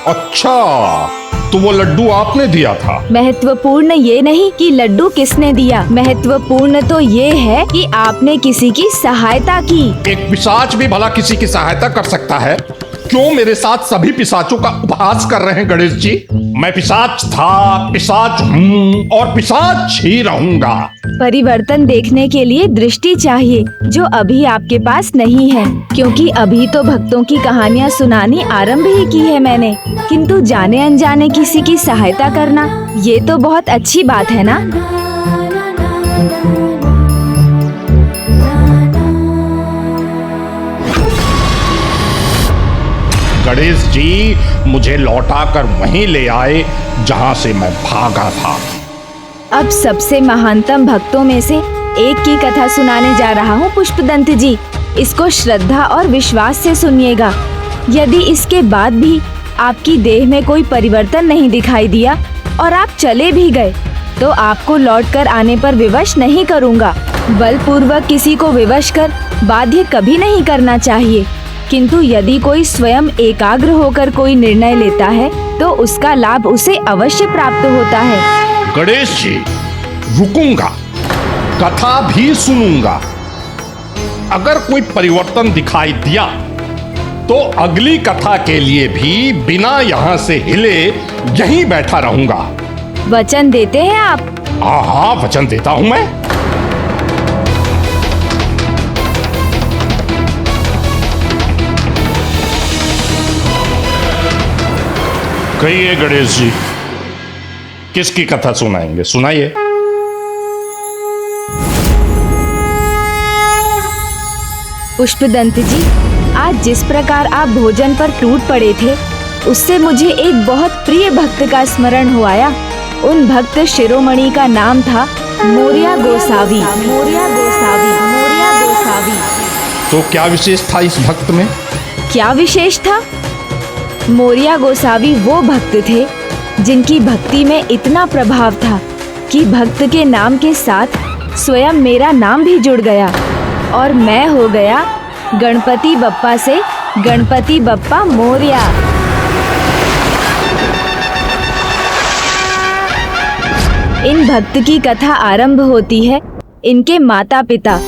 अच्छा, तो वो लड्डू आपने दिया था? महत्वपूर्ण ये नहीं कि लड्डू किसने दिया, महत्वपूर्ण तो ये है कि आपने किसी की सहायता की। एक पिशाच भी भला किसी की सहायता कर सकता है? क्यों मेरे साथ सभी पिशाचों का उपहास कर रहे हैं गणेश जी? मैं पिशाच था, पिशाच हूँ और पिशाच ही रहूंगा। परिवर्तन देखने के लिए दृष्टि चाहिए, जो अभी आपके पास नहीं है, क्योंकि अभी तो भक्तों की कहानियाँ सुनानी आरंभ ही की है मैंने, किंतु जाने अनजाने किसी की सहायता करना ये तो बहुत अच्छी बात है ना। गणेश जी मुझे लौटाकर वहीं ले आए जहां से मैं भागा था। अब सबसे महानतम भक्तों में से एक की कथा सुनाने जा रहा हूँ पुष्पदंत जी। इसको श्रद्धा और विश्वास से सुनिएगा। यदि इसके बाद भी आपकी देह में कोई परिवर्तन नहीं दिखाई दिया और आप चले भी गए, तो आपको लौटकर आने पर विवश नहीं करूँगा। बलपूर्वक किसी को विवश कर बाध्य कभी नहीं करना चाहिए, किंतु यदि कोई स्वयं एकाग्र होकर कोई निर्णय लेता है तो उसका लाभ उसे अवश्य प्राप्त होता है। गणेश जी, रुकूंगा, कथा भी सुनूंगा। अगर कोई परिवर्तन दिखाई दिया तो अगली कथा के लिए भी बिना यहाँ से हिले यहीं बैठा रहूंगा। वचन देते हैं आप? हाँ, वचन देता हूँ मैं। कहिए गणेश जी, किसकी कथा सुनाएंगे? सुनाइए। पुष्पदंत जी, आज जिस प्रकार आप भोजन पर टूट पड़े थे, उससे मुझे एक बहुत प्रिय भक्त का स्मरण हो आया। उन भक्त शिरोमणि का नाम था मोरिया गोसावी। मोरिया गोसावी, मोरिया गोसावी। तो क्या विशेष था इस भक्त में? क्या विशेष था? मोरिया गोसावी वो भक्त थे जिनकी भक्ति में इतना प्रभाव था कि भक्त के नाम के साथ स्वयं मेरा नाम भी जुड़ गया और मैं हो गया गणपति बप्पा से गणपति बप्पा मोरिया। इन भक्त की कथा आरंभ होती है इनके माता पिता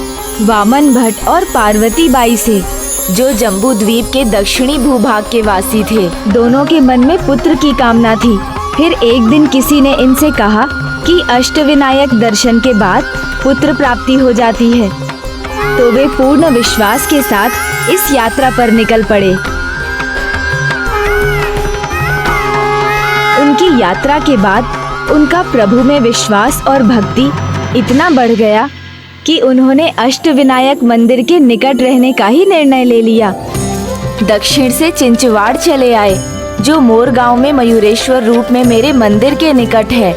वामन भट्ट और पार्वती बाई से, जो जम्बू द्वीप के दक्षिणी भूभाग के वासी थे। दोनों के मन में पुत्र की कामना थी। फिर एक दिन किसी ने इनसे कहा कि अष्टविनायक दर्शन के बाद पुत्र प्राप्ति हो जाती है, तो वे पूर्ण विश्वास के साथ इस यात्रा पर निकल पड़े। उनकी यात्रा के बाद उनका प्रभु में विश्वास और भक्ति इतना बढ़ गया कि उन्होंने अष्टविनायक मंदिर के निकट रहने का ही निर्णय ले लिया। दक्षिण से चिंचवाड़ चले आए, जो मोर गांव में मयूरेश्वर रूप में मेरे मंदिर के निकट है।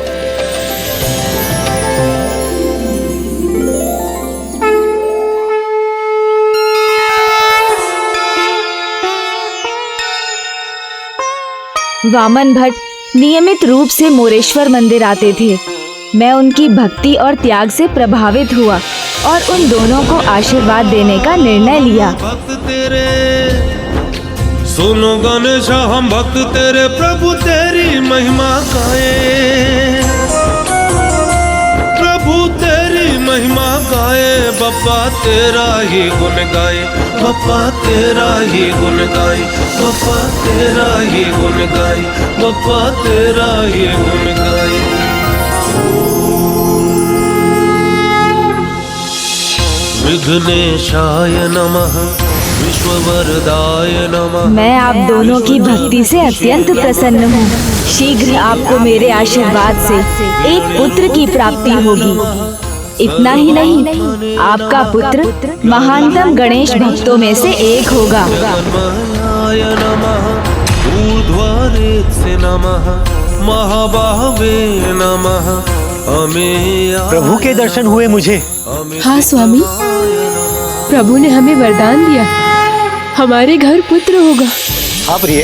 वामन भट्ट नियमित रूप से मोरेश्वर मंदिर आते थे। मैं उनकी भक्ति और त्याग से प्रभावित हुआ और उन दोनों को आशीर्वाद देने का निर्णय लिया। सुनो गणेश हम भक्त तेरे, प्रभु तेरी महिमा गाए, प्रभु तेरी महिमा गाए, बप्पा तेरा ही गुण गाए, बप्पा तेरा ही गुण गाए, बप्पा तेरा ही गुण गाए, बप्पा तेरा ही गुण गाए। विघ्नेशाय नमः, विश्ववरदाय नमः। मैं आप दोनों की भक्ति से अत्यंत प्रसन्न हूँ। शीघ्र आपको मेरे आशीर्वाद से एक पुत्र की प्राप्ति होगी। इतना ही नहीं, आपका पुत्र महानतम गणेश भक्तों में से एक होगा। प्रभु के दर्शन हुए मुझे। हाँ स्वामी, प्रभु ने हमें वरदान दिया, हमारे घर पुत्र होगा। हाँ प्रिय,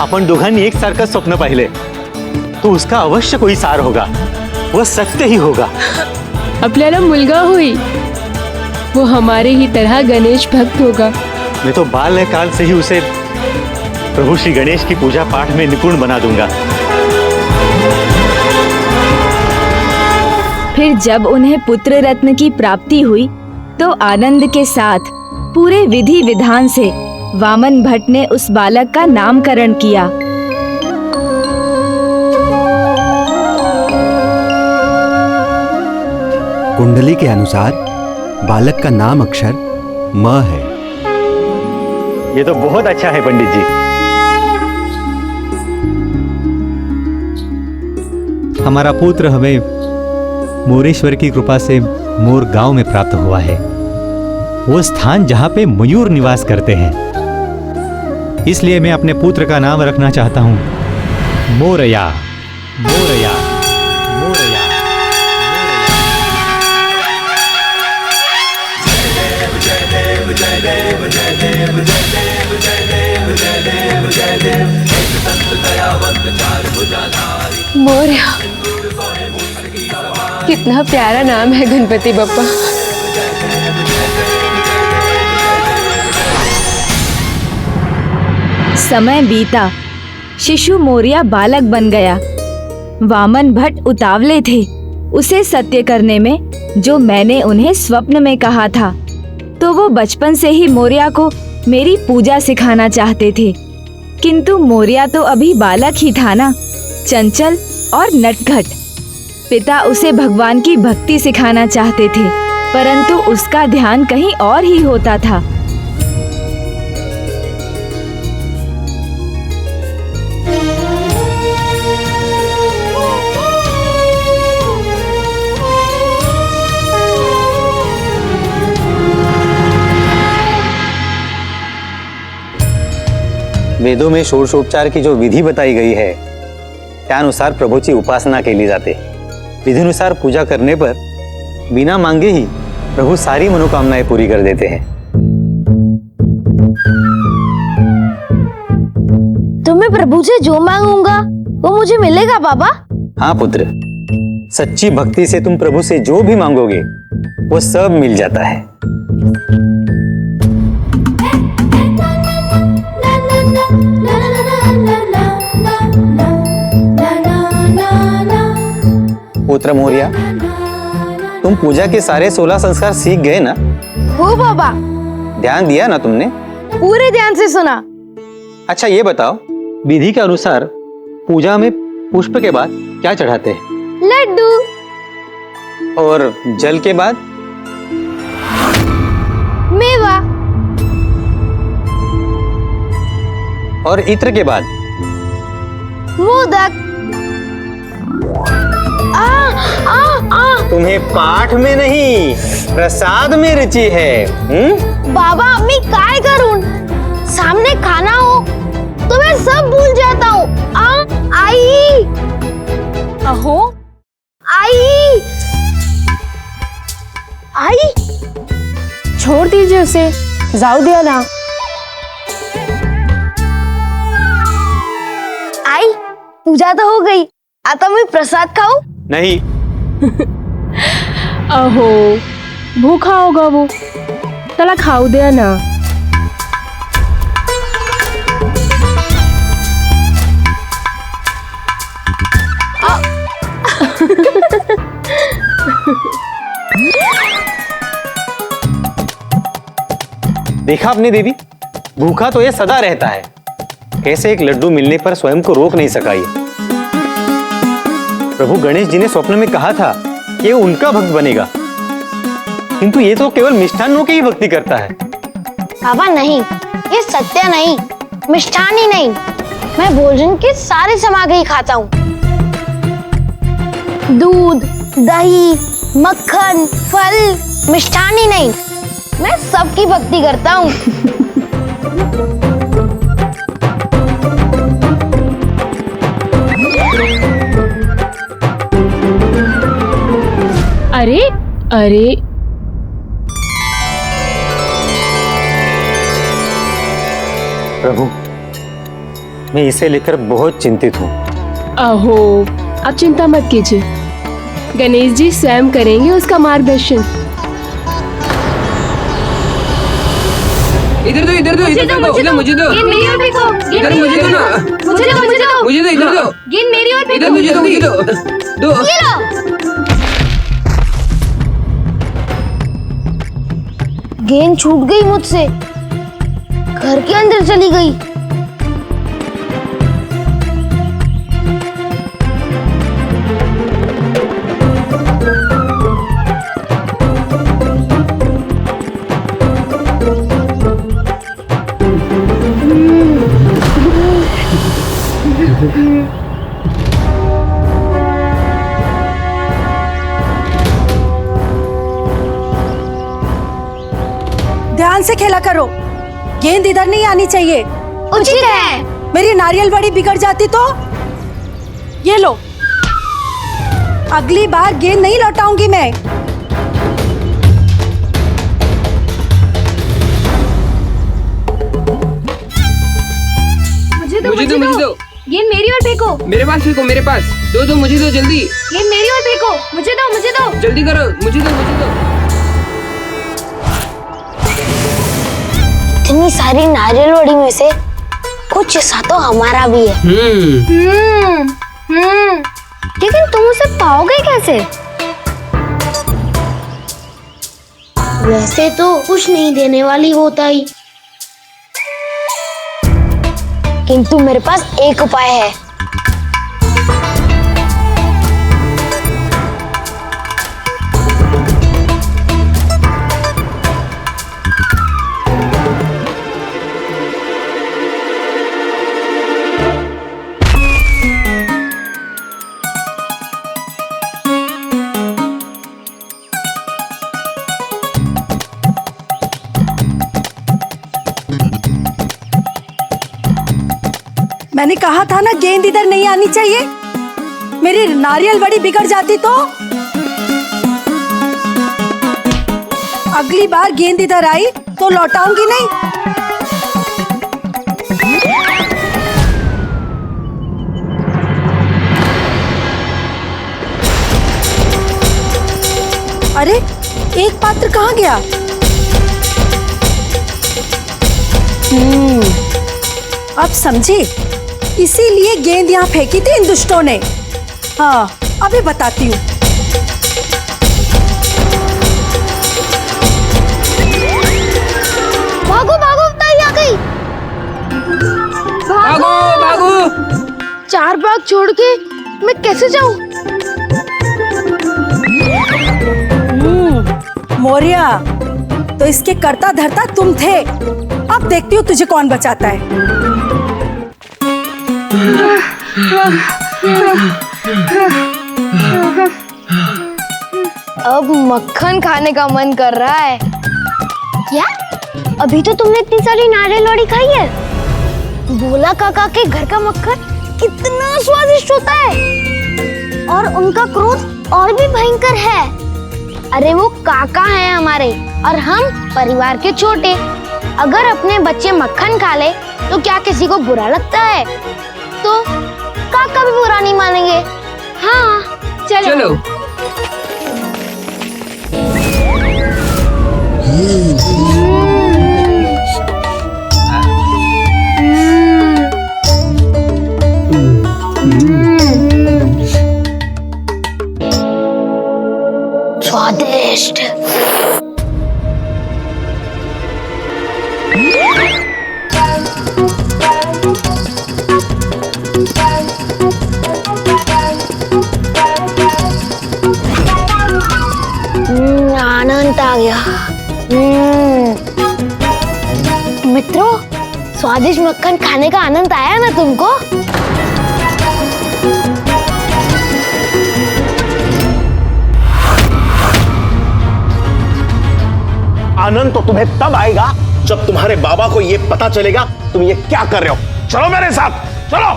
आपण दोघांनी एक सारखं स्वप्न पाहिले, तो उसका अवश्य कोई सार होगा, वह सत्य ही होगा। आपल्याला मुलगा होई, वो हमारे ही तरह गणेश भक्त होगा। मैं तो बाल्यकाल से ही उसे प्रभु श्री गणेश की पूजा पाठ में निपुण बना दूंगा। फिर जब उन्हें पुत्र रत्न की प्राप्ति हुई तो आनंद के साथ पूरे विधि विधान से वामन भट्ट ने उस बालक का नामकरण किया। कुंडली के अनुसार बालक का नाम अक्षर म है। ये तो बहुत अच्छा है पंडित जी। हमारा पुत्र हमें मोरेश्वर की कृपा से मोर गांव में प्राप्त हुआ है, वो स्थान जहां पे मयूर निवास करते हैं। इसलिए मैं अपने पुत्र का नाम रखना चाहता हूं मोरया। मोरया, मोरया। मोरया, कितना प्यारा नाम है गणपति बप्पा। समय बीता, शिशु मोरिया बालक बन गया। वामन भट्ट उतावले थे उसे सत्य करने में, जो मैंने उन्हें स्वप्न में कहा था। तो वो बचपन से ही मोरिया को मेरी पूजा सिखाना चाहते थे, किंतु मोरिया तो अभी बालक ही था ना, चंचल और नटखट। पिता उसे भगवान की भक्ति सिखाना चाहते थे, परंतु उसका ध्यान कहीं और ही होता था। वेदों में षोडशोपचार की जो विधि बताई गई है, त्यानुसार प्रभूची उपासना केली जाते। विधिनुसार पूजा करने पर बिना मांगे ही प्रभु सारी मनोकामनाएं पूरी कर देते हैं। तो मैं प्रभु से जो मांगूंगा वो मुझे मिलेगा बाबा? हाँ पुत्र, सच्ची भक्ति से तुम प्रभु से जो भी मांगोगे वो सब मिल जाता है। पुत्र मोरिया, तुम पूजा के सारे 16 संस्कार सीख गए ना? हो बाबा। ध्यान दिया ना तुमने? पूरे ध्यान से सुना। अच्छा ये बताओ, विधि के अनुसार पूजा में पुष्प के बाद क्या चढ़ाते हैं? लड्डू। और जल के बाद? मेवा। और इत्र के बाद? मोदक। तुम्हें पाठ में नहीं प्रसाद में रुचि है। बाबा मैं काय करूं? सामने खाना हो तो मैं सब भूल जाता हूँ। आई। अहो आई। आई। छोड़ दीजिए उसे, जाओ दिया ना। पूजा तो हो गई, आता मैं प्रसाद खाऊं? नहीं। अहो भूखा होगा वो, चला खाऊ दे ना। देखा आपने देवी, भूखा तो ये सदा रहता है, कैसे एक लड्डू मिलने पर स्वयं को रोक नहीं सका ये। प्रभु गणेश जी ने स्वप्न में कहा था कि ये उनका भक्त बनेगा, किंतु ये तो केवल मिष्ठान्नों की ही भक्ति करता है। पापा नहीं, ये सत्य नहीं, मिष्ठान ही नहीं, मैं भोजन के सारे सामग्री खाता हूँ। दूध, दही, मक्खन, फल, मिष्ठान ही नहीं, मैं सबकी भक्ति करता हूँ। अरे अरे, प्रभु मैं इसे लेकर बहुत चिंतित हूँ। अहो आप चिंता मत कीजिए, गणेश जी स्वयं करेंगे उसका मार्गदर्शन। इधर दो, इधर दो, इधर दो, इधर मुझे दो, गेंद मेरी ओर फेंको, इधर मुझे दो ना, मुझे दो, मुझे दो, मुझे दो, इधर दो, गेंद मेरी ओर फेंको, इधर मुझे दो, मुझे दो, दो। ये लो। गेंद छूट गई मुझसे, घर के अंदर चली गई। ध्यान से खेला करो, गेंद इधर नहीं आनी चाहिए। उचित है। मेरी नारियल बड़ी बिगड़ जाती तो? ये लो, अगली बार गेंद नहीं लौटाऊंगी मैं। मुझे दो, मुझे दो, मुझे दो, गेंद मेरी ओर फेंको, मेरे पास फेंको, मेरे पास दो, दो, मुझे दो, जल्दी, गेंद मेरी ओर फेंको, मुझे दो, मुझे दो, जल्दी करो, मुझे दो, मुझे दो। इतनी सारी नारियल बड़ी में से कुछ हिस्सा तो हमारा भी है। लेकिन तुम उसे पाओगे कैसे? वैसे तो कुछ नहीं देने वाली होता ही, किंतु मेरे पास एक उपाय है। मैंने कहा था ना गेंद इधर नहीं आनी चाहिए, मेरी नारियल बड़ी बिगड़ जाती तो? अगली बार गेंद इधर आई तो लौटाऊंगी नहीं। अरे एक पात्र कहाँ गया? अब समझी, इसीलिए गेंद यहाँ फेंकी थी इन दुष्टों ने। हाँ अभी बताती हूँ। भागो भागो, ताई आ गई। भागो भागो। चार भाग छोड़ के मैं कैसे जाऊँ? मोरिया, तो इसके कर्ता धर्ता तुम थे। अब देखती हूँ तुझे कौन बचाता है। अब मक्खन खाने का मन कर रहा है। क्या? अभी तो तुमने इतनी सारी नारियल लौड़ी खाई है। भोला काका के घर का मक्खन कितना स्वादिष्ट होता है, और उनका क्रोध और भी भयंकर है। अरे वो काका हैं हमारे, और हम परिवार के छोटे। अगर अपने बच्चे मक्खन खा ले तो क्या किसी को बुरा लगता है? तो काका का भी बुरा नहीं मानेंगे। हाँ चलो, चलो। स्वादिष्ट। आनंद आ गया। मित्रों, स्वादिष्ट मक्खन खाने का आनंद आया ना तुमको? आनंद तो तुम्हें तब आएगा जब तुम्हारे बाबा को यह पता चलेगा तुम ये क्या कर रहे हो। चलो मेरे साथ, चलो।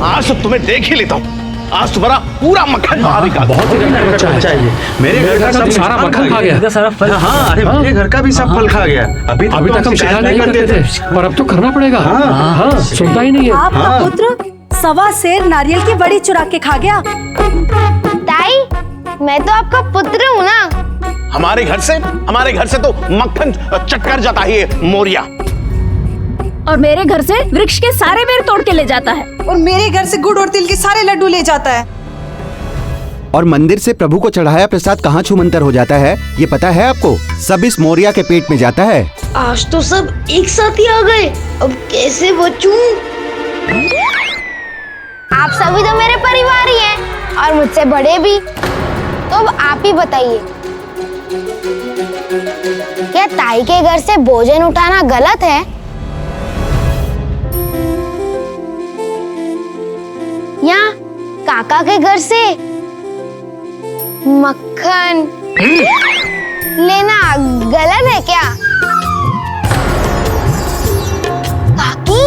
आज तो तुम्हें देख ही लेता हूं। आज तुम्हारा पूरा मक्खन बाहर निकाल। बहुत ही चाहिए। मेरे घर का सब सारा मक्खन खा गया। सारा फल। हाँ, अरे मेरे घर का भी सब फल खा गया। अभी तक हम शिकायत नहीं करते थे, पर अब तो करना पड़ेगा। हाँ, सुनता ही नहीं है। आपका पुत्र सवा सेर नारियल की बड़ी चुरा के खा गया। ताई, मैं तो आपका पुत्र हूँ ना। हमारे घर से तो मक्खन चक्कर जाता है मोरिया। और मेरे घर से वृक्ष के सारे बेर तोड़ के ले जाता है। और मेरे घर से गुड़ और तिल के सारे लड्डू ले जाता है। और मंदिर से प्रभु को चढ़ाया प्रसाद कहाँ छूमंतर हो जाता है, ये पता है आपको? सब इस मोरिया के पेट में जाता है। आज तो सब एक साथ ही आ गए, अब कैसे बचूं? आप सभी तो मेरे परिवार ही हैं और मुझसे बड़े भी, तो अब आप ही बताइए, क्या ताई के घर से भोजन उठाना गलत है? या काका के घर से मक्खन लेना गलत है क्या? काकी,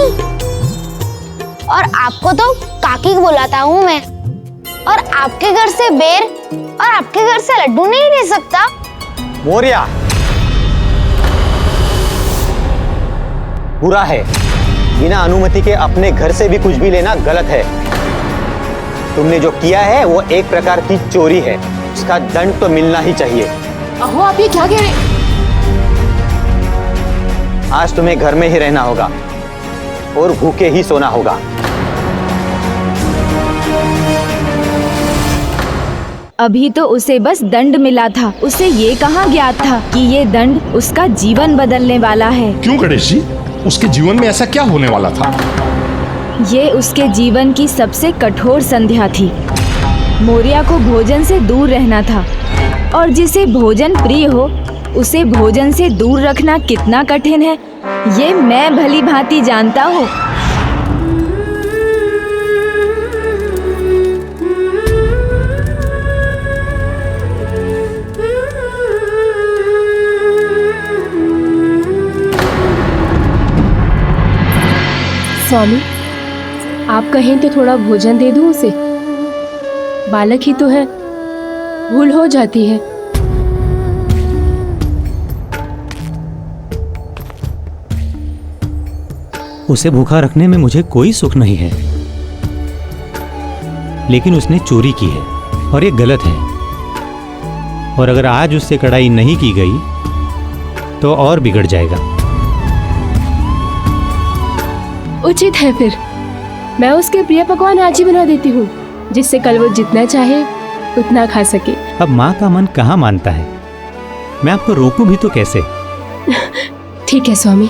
और आपको तो काकी बुलाता हूँ मैं, और आपके घर से बेर और आपके घर से लड्डू नहीं ले सकता? मोरिया, बुरा है। बिना अनुमति के अपने घर से भी कुछ भी लेना गलत है। तुमने जो किया है वो एक प्रकार की चोरी है, उसका दंड तो मिलना ही चाहिए। अहो, आप ये क्या कह रहे? आज तुम्हें घर में ही रहना होगा और भूखे ही सोना होगा। अभी तो उसे बस दंड मिला था, उसे ये कहाँ ज्ञात था कि ये दंड उसका जीवन बदलने वाला है। क्यों गणेश जी, उसके जीवन में ऐसा क्या होने वाला था? ये उसके जीवन की सबसे कठोर संध्या थी। मोरिया को भोजन से दूर रहना था, और जिसे भोजन प्रिय हो उसे भोजन से दूर रखना कितना कठिन है, ये मैं भली भांति जानता हूँ। स्वामी, आप कहें तो थोड़ा भोजन दे दूं उसे। बालक ही तो है, भूल हो जाती है। उसे भूखा रखने में मुझे कोई सुख नहीं है, लेकिन उसने चोरी की है और ये गलत है। और अगर आज उससे कड़ाई नहीं की गई तो और बिगड़ जाएगा। उचित है, फिर मैं उसके प्रिय पकवान आज ही बना देती हूँ, जिससे कल वो जितना चाहे उतना खा सके। अब माँ का मन कहाँ मानता है, मैं आपको रोकूं भी तो कैसे? ठीक है स्वामी।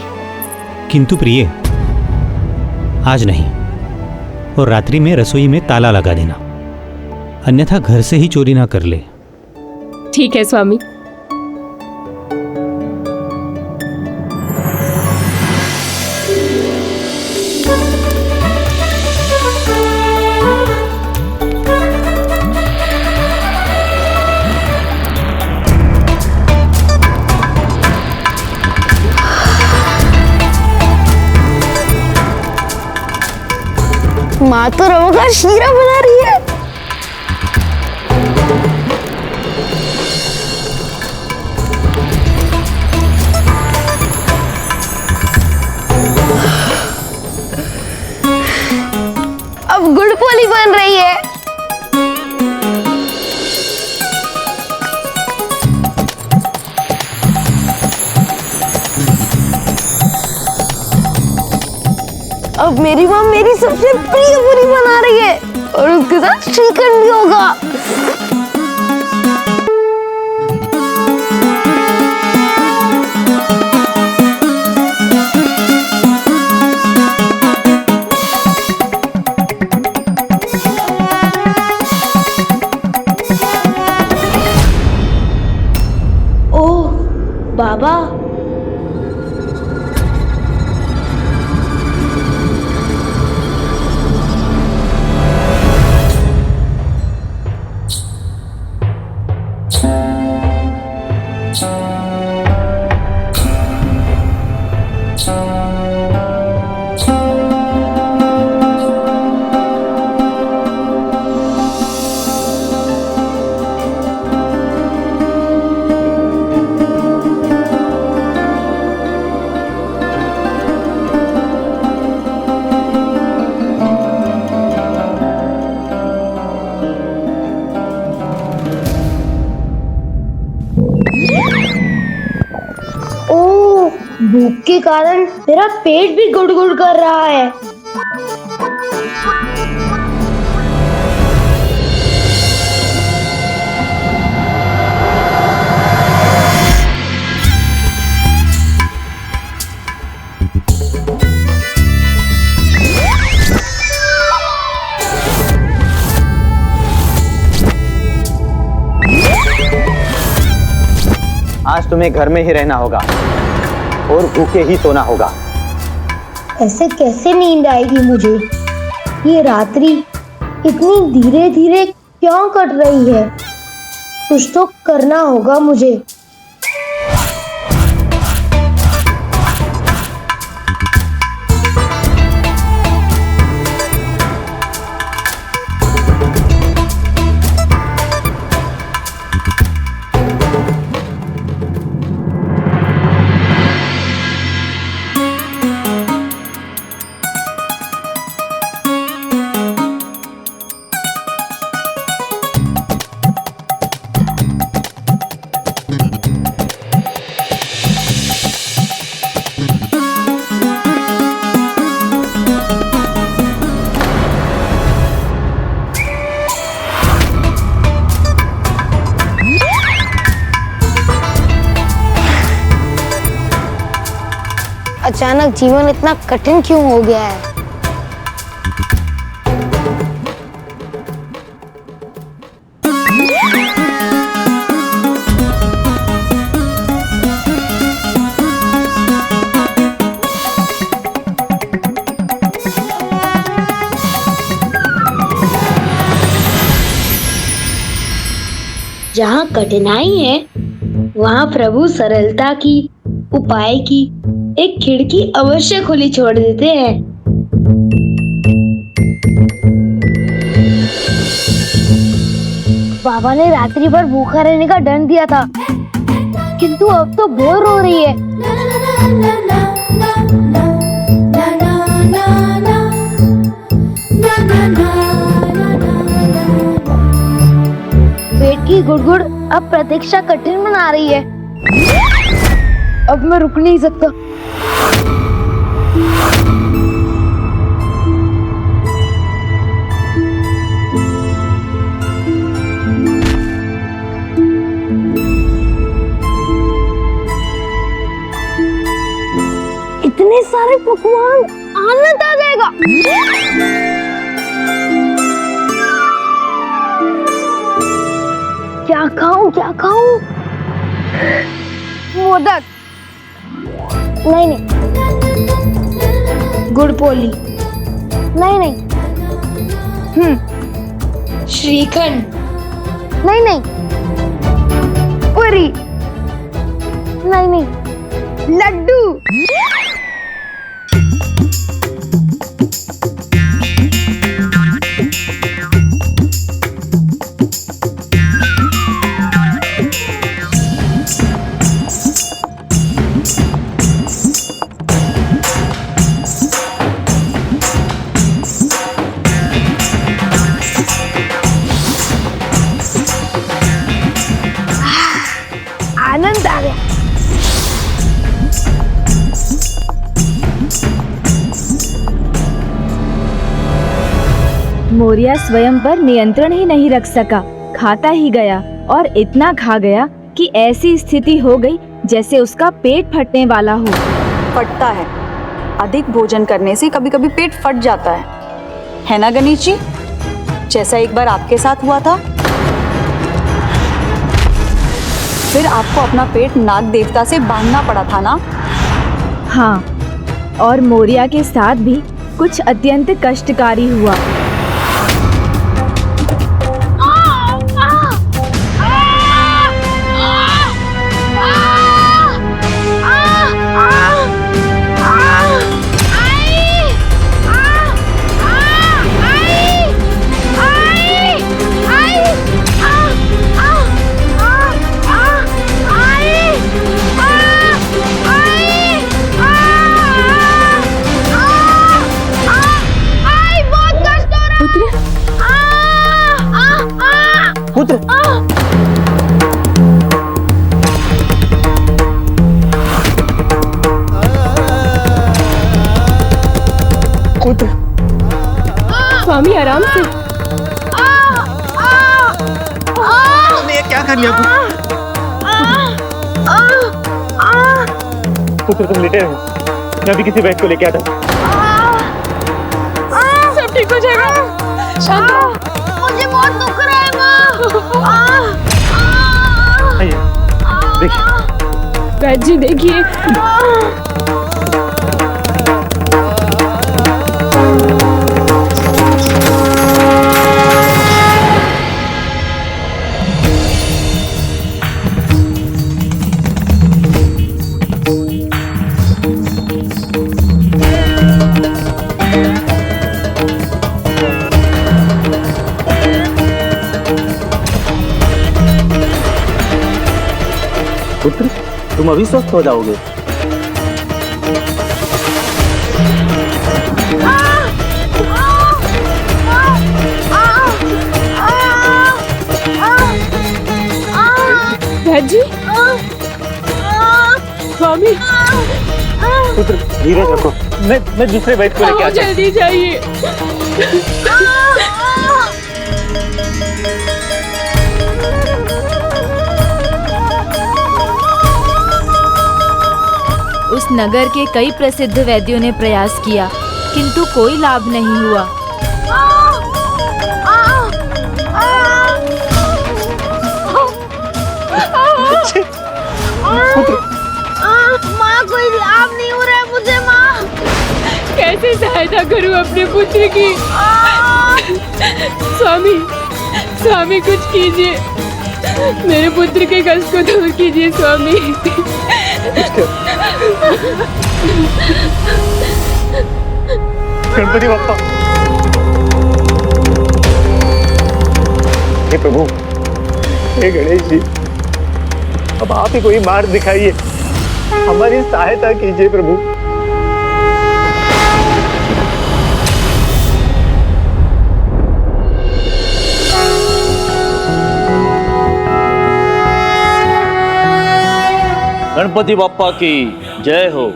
किंतु प्रिय, आज नहीं, और रात्रि में रसोई में ताला लगा देना, अन्यथा घर से ही चोरी ना कर ले। ठीक है स्वामी। माँ तो रवों का शीरा बना रही है। अब मेरी माँ मेरी सबसे प्रिय पूरी बना रही है और उसके साथ श्रीखंड भी होगा। ओह बाबा, भूख के कारण मेरा पेट भी गुड़गुड़ कर रहा है। आज तुम्हें घर में ही रहना होगा और भूखे ही सोना होगा। ऐसे कैसे नींद आएगी मुझे? ये रात्रि इतनी धीरे धीरे क्यों कट रही है? कुछ तो करना होगा मुझे। अचानक जीवन इतना कठिन क्यों हो गया है? जहाँ कठिनाई है वहाँ प्रभु सरलता की, उपाय की एक खिड़की अवश्य खुली छोड़ देते हैं। बाबा ने रात्रि भर भूखा रहने का दंड दिया था, किंतु अब तो बोर हो रही है। पेट की गुड़गुड़ अब प्रतीक्षा कठिन बना रही है। अब मैं रुक नहीं सकता। इतने सारे पकवान, आनंद आ जाएगा। क्या खाऊं, क्या खाऊं? मोदक नहीं, गुड़ पोली नहीं, श्रीखंड नहीं, पूरी नहीं, लड्डू आनंद आ गया। मोरिया स्वयं पर नियंत्रण ही नहीं रख सका, खाता ही गया और इतना खा गया कि ऐसी स्थिति हो गई जैसे उसका पेट फटने वाला हो। फटता है, अधिक भोजन करने से कभी कभी पेट फट जाता है ना गणेश जी? जैसा एक बार आपके साथ हुआ था। फिर आपको अपना पेट नाग देवता से बांधना पड़ा था ना? हाँ, और मोरिया के साथ भी कुछ अत्यंत कष्टकारी हुआ। पुत्र पुत्र स्वामी आराम से। ये क्या कर लिया पुत्र? तुम लेटे रहो, मैं अभी किसी वैद्य को लेके आता हूँ। सब ठीक हो जाएगा। शांत हो। मुझे बहुत दुख रहा है माँ। देखिए वैद्य जी देखिए। पुत्र, तुम अभी स्वस्थ हो जाओगे। वैद्य जी, स्वामी। पुत्र धीरज रखो, मैं दूसरे वैद्य को लेके आता हूँ। जल्दी जाइए। उस नगर के कई प्रसिद्ध वैद्यों ने प्रयास किया, किंतु कोई लाभ नहीं हुआ। माँ, कोई लाभ नहीं हो रहा है मुझे माँ। कैसे सहायता करूं अपने पुत्र की? स्वामी, स्वामी कुछ कीजिए, मेरे पुत्र के कष्ट को दूर कीजिए स्वामी। गणपति बप्पा, हे प्रभु, हे गणेश जी, अब आप ही कोई मार्ग दिखाइए, हमारी सहायता कीजिए प्रभु। गणपति बप्पा की जय हो।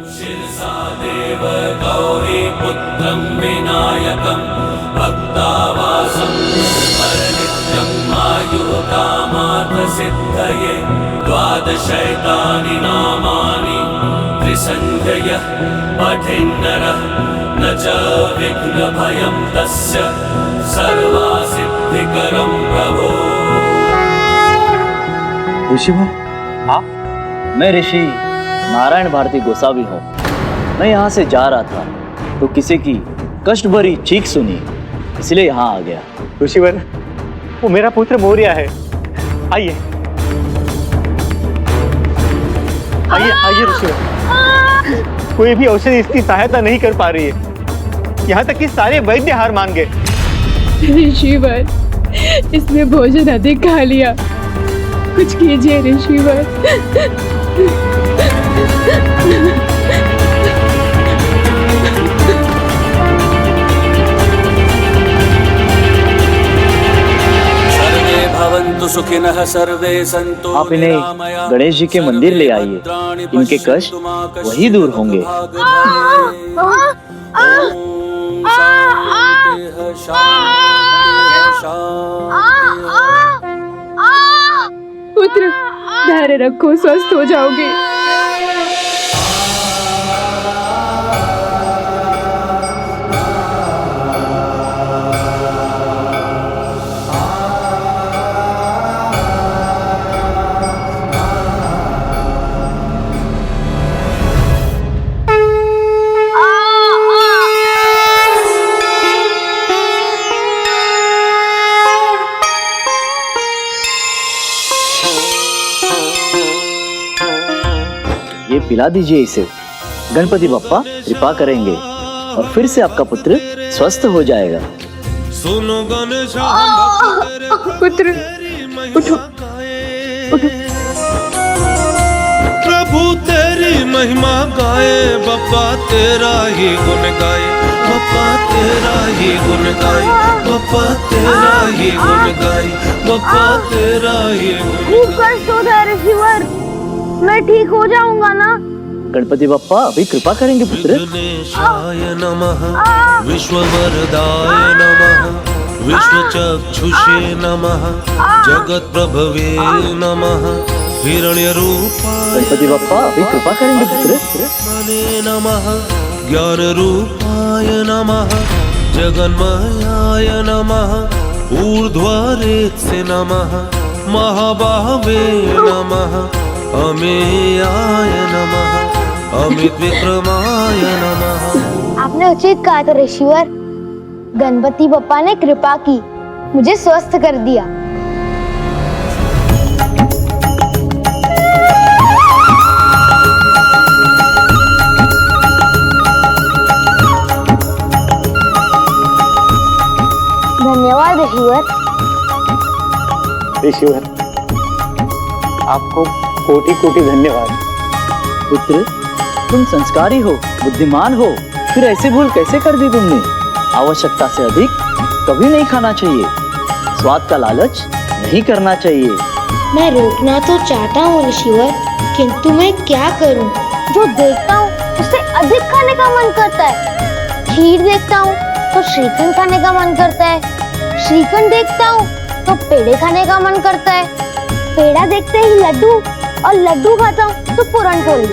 गौरी पुत्रं विनायकं भक्तावासं परनित्यं आयुर्कामार्थसिद्धये द्वादशैतानि नामानि त्रिसन्ध्ययः पठेन्नरः न च विघ्नभयं तस्य सर्वसिद्धिकरं प्रभो। ऋषि हो आप? मैं ऋषि नारायण भारती गोसावी हूँ। मैं यहाँ से जा रहा था तो किसी की कष्ट भरी चीख सुनी, इसलिए यहाँ आ गया। ऋषिवर, वो मेरा पुत्र मोरिया है। आइए आइए आइए ऋषिवर। कोई भी औषधि इसकी सहायता नहीं कर पा रही है, यहाँ तक कि सारे वैद्य हार मान गए। ऋषिवर, इसने भोजन अधिक खा लिया, कुछ कीजिए ऋषिवर। सर्वे भवन्तु सुखिनः सर्वे सन्तु। आप इन्हें गणेश जी के मंदिर ले आइए, इनके कष्ट वही दूर होंगे। शांतिः शांतिः शांतिः। पुत्र धैर्य रखो, स्वस्थ हो जाओगे। ये पिला दीजिए इसे। गणपति बप्पा कृपा करेंगे और फिर से आपका पुत्र स्वस्थ हो जाएगा। सुनो गणेश पुत्र उठो उठो। प्रभु तेरी महिमा गाए, बप्पा तेरा ही गुण गाए, बप्पा तेरा ही गुण गाए, बप्पा तेरा ही गुण गाए, बप्पा तेरा ही खूब कष्ट होता है ऋषिवर, मैं ठीक हो जाऊंगा ना? गणपति बप्पा अभी कृपा करेंगे पुत्र। गणेशाय नमः, विश्ववरदाय नमः, विश्वचक्षुषे नमः, जगत प्रभवे नमः, हिरण्यरूपाय गणपति बप्पा अभी कृपा करेंगे पुत्र। नमः, ज्ञान रूपाय नमः, जगन्मयाय नमः, ऊर्ध्वरेत्से नमः, महाबाहवे नमः, अमेयाय नमः, अमित विक्रमाय नमः। आपने उचित कहा था ऋषिवर, गणपति बप्पा ने कृपा की, मुझे स्वस्थ कर दिया। धन्यवाद ऋषिवर। ऋषिवर, आपको कोटि कोटि धन्यवाद। पुत्र तुम संस्कारी हो, बुद्धिमान हो, फिर ऐसे भूल कैसे कर दी तुमने? आवश्यकता से अधिक कभी नहीं खाना चाहिए, स्वाद का लालच नहीं करना चाहिए। मैं रोकना तो चाहता हूँ ऋषिवर, किंतु मैं क्या करूँ? जो देखता हूँ उससे अधिक खाने का मन करता है। खीर देखता हूँ तो श्रीखंड खाने का मन करता है, श्रीखंड देखता हूँ तो पेड़े खाने का मन करता है, पेड़ा देखते ही लड्डू, और लड्डू खाता हूँ तो पूरनपोली,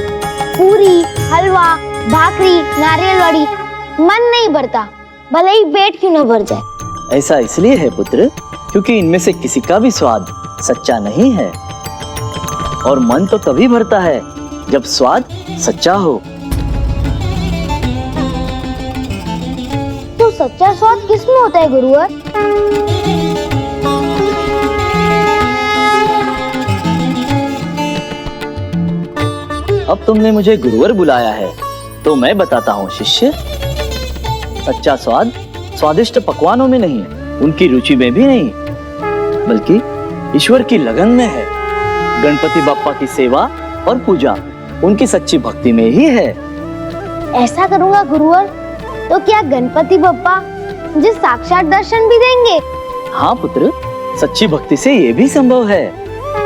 पूरी, हलवा, भाकरी, नारियल वाड़ी, मन नहीं भरता, भले ही पेट क्यों न भर जाए। ऐसा इसलिए है पुत्र, क्योंकि इनमें से किसी का भी स्वाद सच्चा नहीं है, और मन तो तभी भरता है जब स्वाद सच्चा हो। तो सच्चा स्वाद किसमें होता है गुरुवर? अब तुमने मुझे गुरुवर बुलाया है तो मैं बताता हूँ शिष्य। सच्चा स्वाद स्वादिष्ट पकवानों में नहीं, उनकी रुचि में भी नहीं, बल्कि ईश्वर की लगन में है। गणपति बप्पा की सेवा और पूजा उनकी सच्ची भक्ति में ही है। ऐसा करूँगा गुरुवर, तो क्या गणपति बप्पा मुझे साक्षात दर्शन भी देंगे? हाँ पुत्र, सच्ची भक्ति से ये भी संभव है,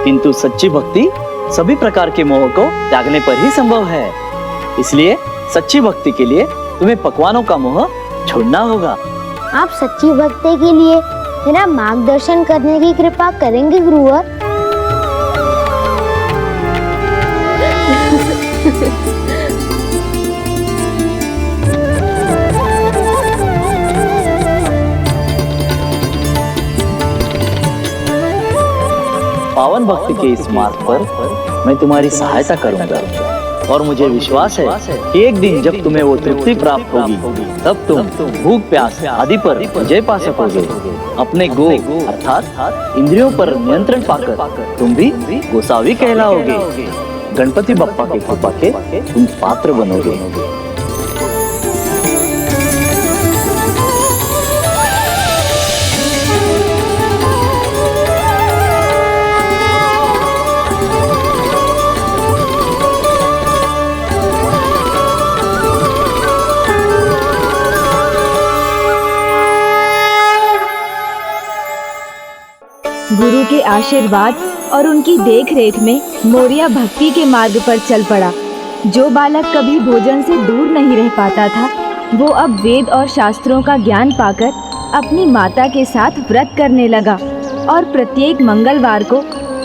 किंतु सच्ची भक्ति सभी प्रकार के मोह को त्यागने पर ही संभव है। इसलिए सच्ची भक्ति के लिए तुम्हें पकवानों का मोह छोड़ना होगा। आप सच्ची भक्ति के लिए मेरा मार्गदर्शन करने की कृपा करेंगे गुरुवर? पावन भक्ति के इस मार्ग पर मैं तुम्हारी सहायता करूंगा, और मुझे विश्वास है कि एक दिन जब तुम्हें वो तृप्ति प्राप्त होगी, तब तुम भूख प्यास आदि पर विजय पा सकोगे। अपने गो अर्थात इंद्रियों पर नियंत्रण पाकर तुम भी गोसावी कहलाओगे। गणपति बप्पा की कृपा के तुम पात्र बनोगे। गुरु के आशीर्वाद और उनकी देखरेख में मोरिया भक्ति के मार्ग पर चल पड़ा। जो बालक कभी भोजन से दूर नहीं रह पाता था, वो अब वेद और शास्त्रों का ज्ञान पाकर अपनी माता के साथ व्रत करने लगा और प्रत्येक मंगलवार को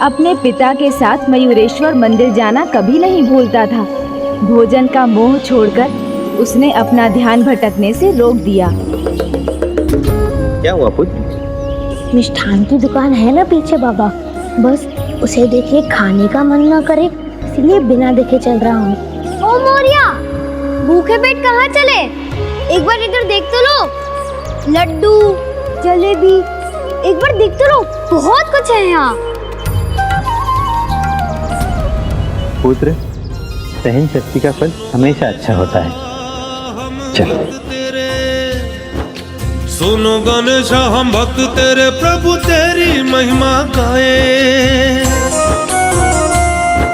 अपने पिता के साथ मयूरेश्वर मंदिर जाना कभी नहीं भूलता था। भोजन का मोह छोड़कर उसने अपना ध्यान भटकने से रोक दिया। क्या हुआ पुत्र? मिष्ठान की दुकान है ना पीछे बाबा, बस उसे देखे खाने का मन ना करे, इसलिए बिना देखे चल रहा हूँ। ओ मोरिया, भूखे पेट कहाँ चले? एक बार इधर देख तो लो। लड्डू, जलेबी, एक बार देख तो लो, बहुत कुछ है यहाँ। पुत्र, सहन शक्ति का फल हमेशा अच्छा होता है। चलो। सुनो गणेश हम भक्त तेरे, प्रभु तेरी महिमा गाए,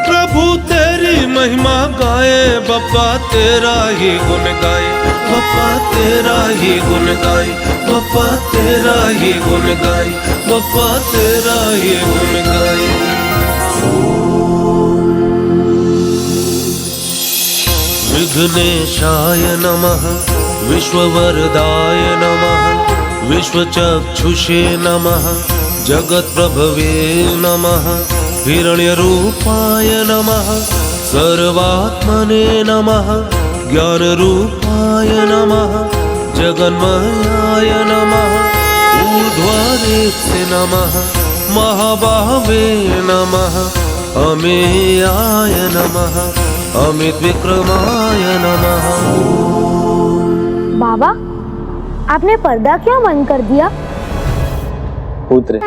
प्रभु तेरी महिमा गाए, बप्पा तेरा ही गुण गाए, बप्पा तेरा ही गुण गाए, बप्पा तेरा ही गुण गाए, बप्पा तेरा ही गुण गाए। विघ्नेशाय नमः, विश्ववरदाय नमः, विश्वचक्षुषे नमः, जगत्प्रभवे नमः, हिरण्यरूपाय नमः, सर्वात्मने नमः, ज्ञानरूपाय नमः, जगन्मयाय नमः, ऊर्ध्वरेत्से नमः, महाबाहवे नमः, अमेयाय नमः, अमित विक्रमाय नमः। बाबा, आपने पर्दा क्यों बंद कर दिया? पुत्र,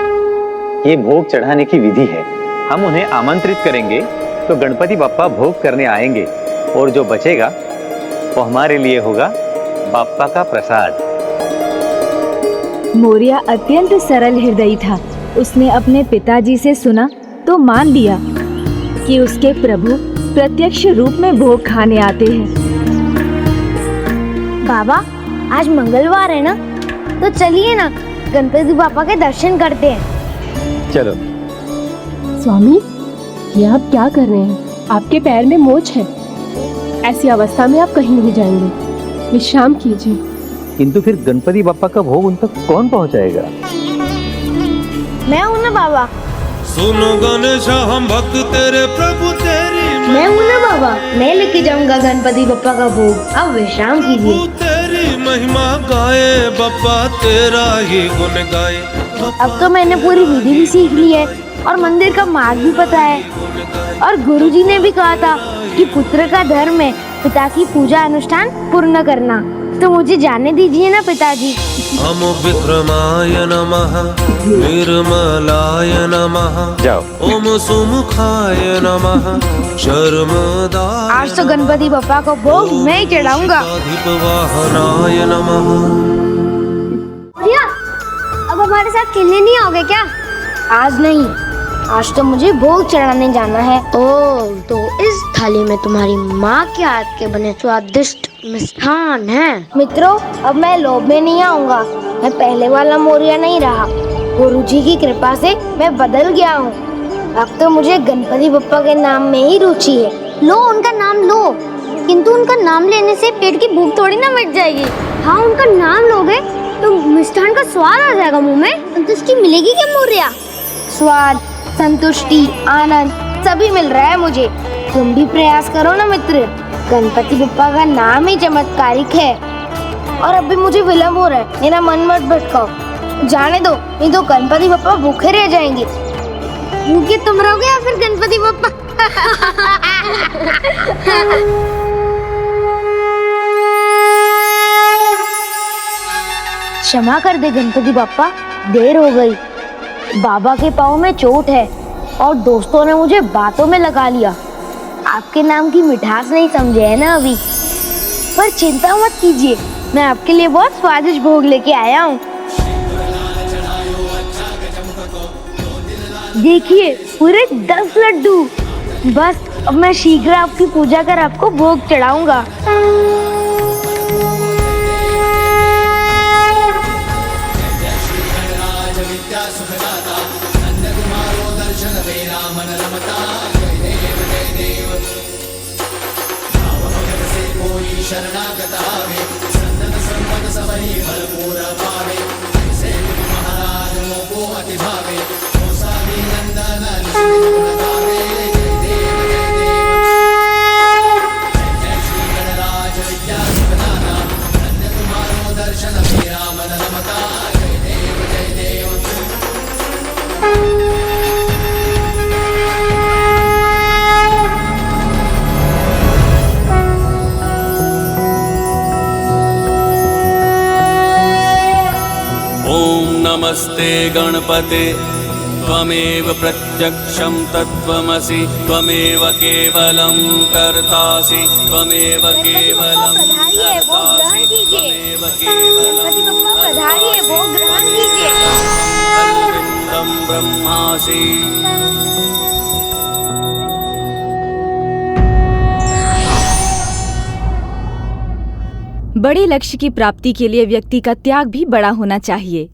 ये भोग चढ़ाने की विधि है। हम उन्हें आमंत्रित करेंगे तो गणपति बप्पा भोग करने आएंगे और जो बचेगा वो हमारे लिए होगा बाप्पा का प्रसाद। मोरिया अत्यंत सरल हृदयी था। उसने अपने पिताजी से सुना तो मान लिया कि उसके प्रभु प्रत्यक्ष रूप में भोग खाने आते हैं। बाबा, आज मंगलवार है ना, तो चलिए ना गणपति बापा के दर्शन करते हैं। चलो। स्वामी, ये आप क्या कर रहे हैं? आपके पैर में मोच है, ऐसी अवस्था में आप कहीं नहीं जाएंगे, विश्राम कीजिए। किंतु फिर गणपति बप्पा का भोग उन तक कौन पहुंचाएगा? मैं हूँ ना बाबा। सुनो गणेश हम भक्त तेरे, प्रभु तेरी मैं हूँ ना बाबा, मैं लेके जाऊंगा गणपति बप्पा का भोग। अब विश्राम कीजिए। तेरी महिमा गाए, बप्पा तेरा ही गुण गाए। अब तो मैंने पूरी विधि भी सीख ली है और मंदिर का मार्ग भी पता है, और गुरुजी ने भी कहा था कि पुत्र का धर्म है पिता की पूजा अनुष्ठान पूर्ण करना। तो मुझे जाने दीजिए ना पिताजी। हम विक्रमाय नमः, निर्मलाय नमः, जाओ। ओम सुमुखाय नमः, शर्मदा। आज तो गणपति बप्पा को भोग मैं ही चढ़ाऊंगा। वाहनाय नमः। भैया, अब हमारे साथ खेलने नहीं आओगे क्या? आज नहीं, आज तो मुझे भोग चढ़ाने जाना है। ओह, तो इस थाली में तुम्हारी माँ के हाथ के बने स्वादिष्ट मिष्ठान है। मित्रों, अब मैं लोभ में नहीं आऊंगा। मैं पहले वाला मोरिया नहीं रहा। गुरुजी की कृपा से मैं बदल गया हूँ। अब तो मुझे गणपति बप्पा के नाम में ही रुचि है। लो, उनका नाम लो। किंतु उनका नाम लेने से पेट की भूख थोड़ी ना मिट जाएगी। हाँ, उनका नाम लोगे तो मिष्ठान का स्वाद आ जाएगा मुंह में। संतुष्टि मिलेगी क्या मोरिया? स्वाद, संतुष्टि, आनंद सभी मिल रहा है मुझे। तुम भी प्रयास करो ना मित्र। गणपति बप्पा का नाम ही चमत्कारिक है। और अभी मुझे विलम्ब हो रहा है, मेरा मन मत भटकाओ। जाने दो, नहीं तो गणपति बप्पा भूखे रह जाएंगे। भूखे तुम रहोगे या फिर गणपति बप्पा? क्षमा कर दे गणपति बप्पा, देर हो गई। बाबा के पाँव में चोट है और दोस्तों ने मुझे बातों में लगा लिया। आपके नाम की मिठास नहीं समझे है ना अभी। पर चिंता मत कीजिए, मैं आपके लिए बहुत स्वादिष्ट भोग लेके आया हूँ। देखिए, पूरे 10 लड्डू। बस अब मैं शीघ्र आपकी पूजा कर आपको भोग चढ़ाऊंगा। शरणागता ॐ नमस्ते गणपते त्वमेव प्रत्यक्षं तत्त्वमसि त्वमेव केवलं कर्तासि त्वमेव केवलं कर्तासि त्वमेव केवलं अरविन्दं ब्रह्मासि। बड़े लक्ष्य की प्राप्ति के लिए व्यक्ति का त्याग भी बड़ा होना चाहिए।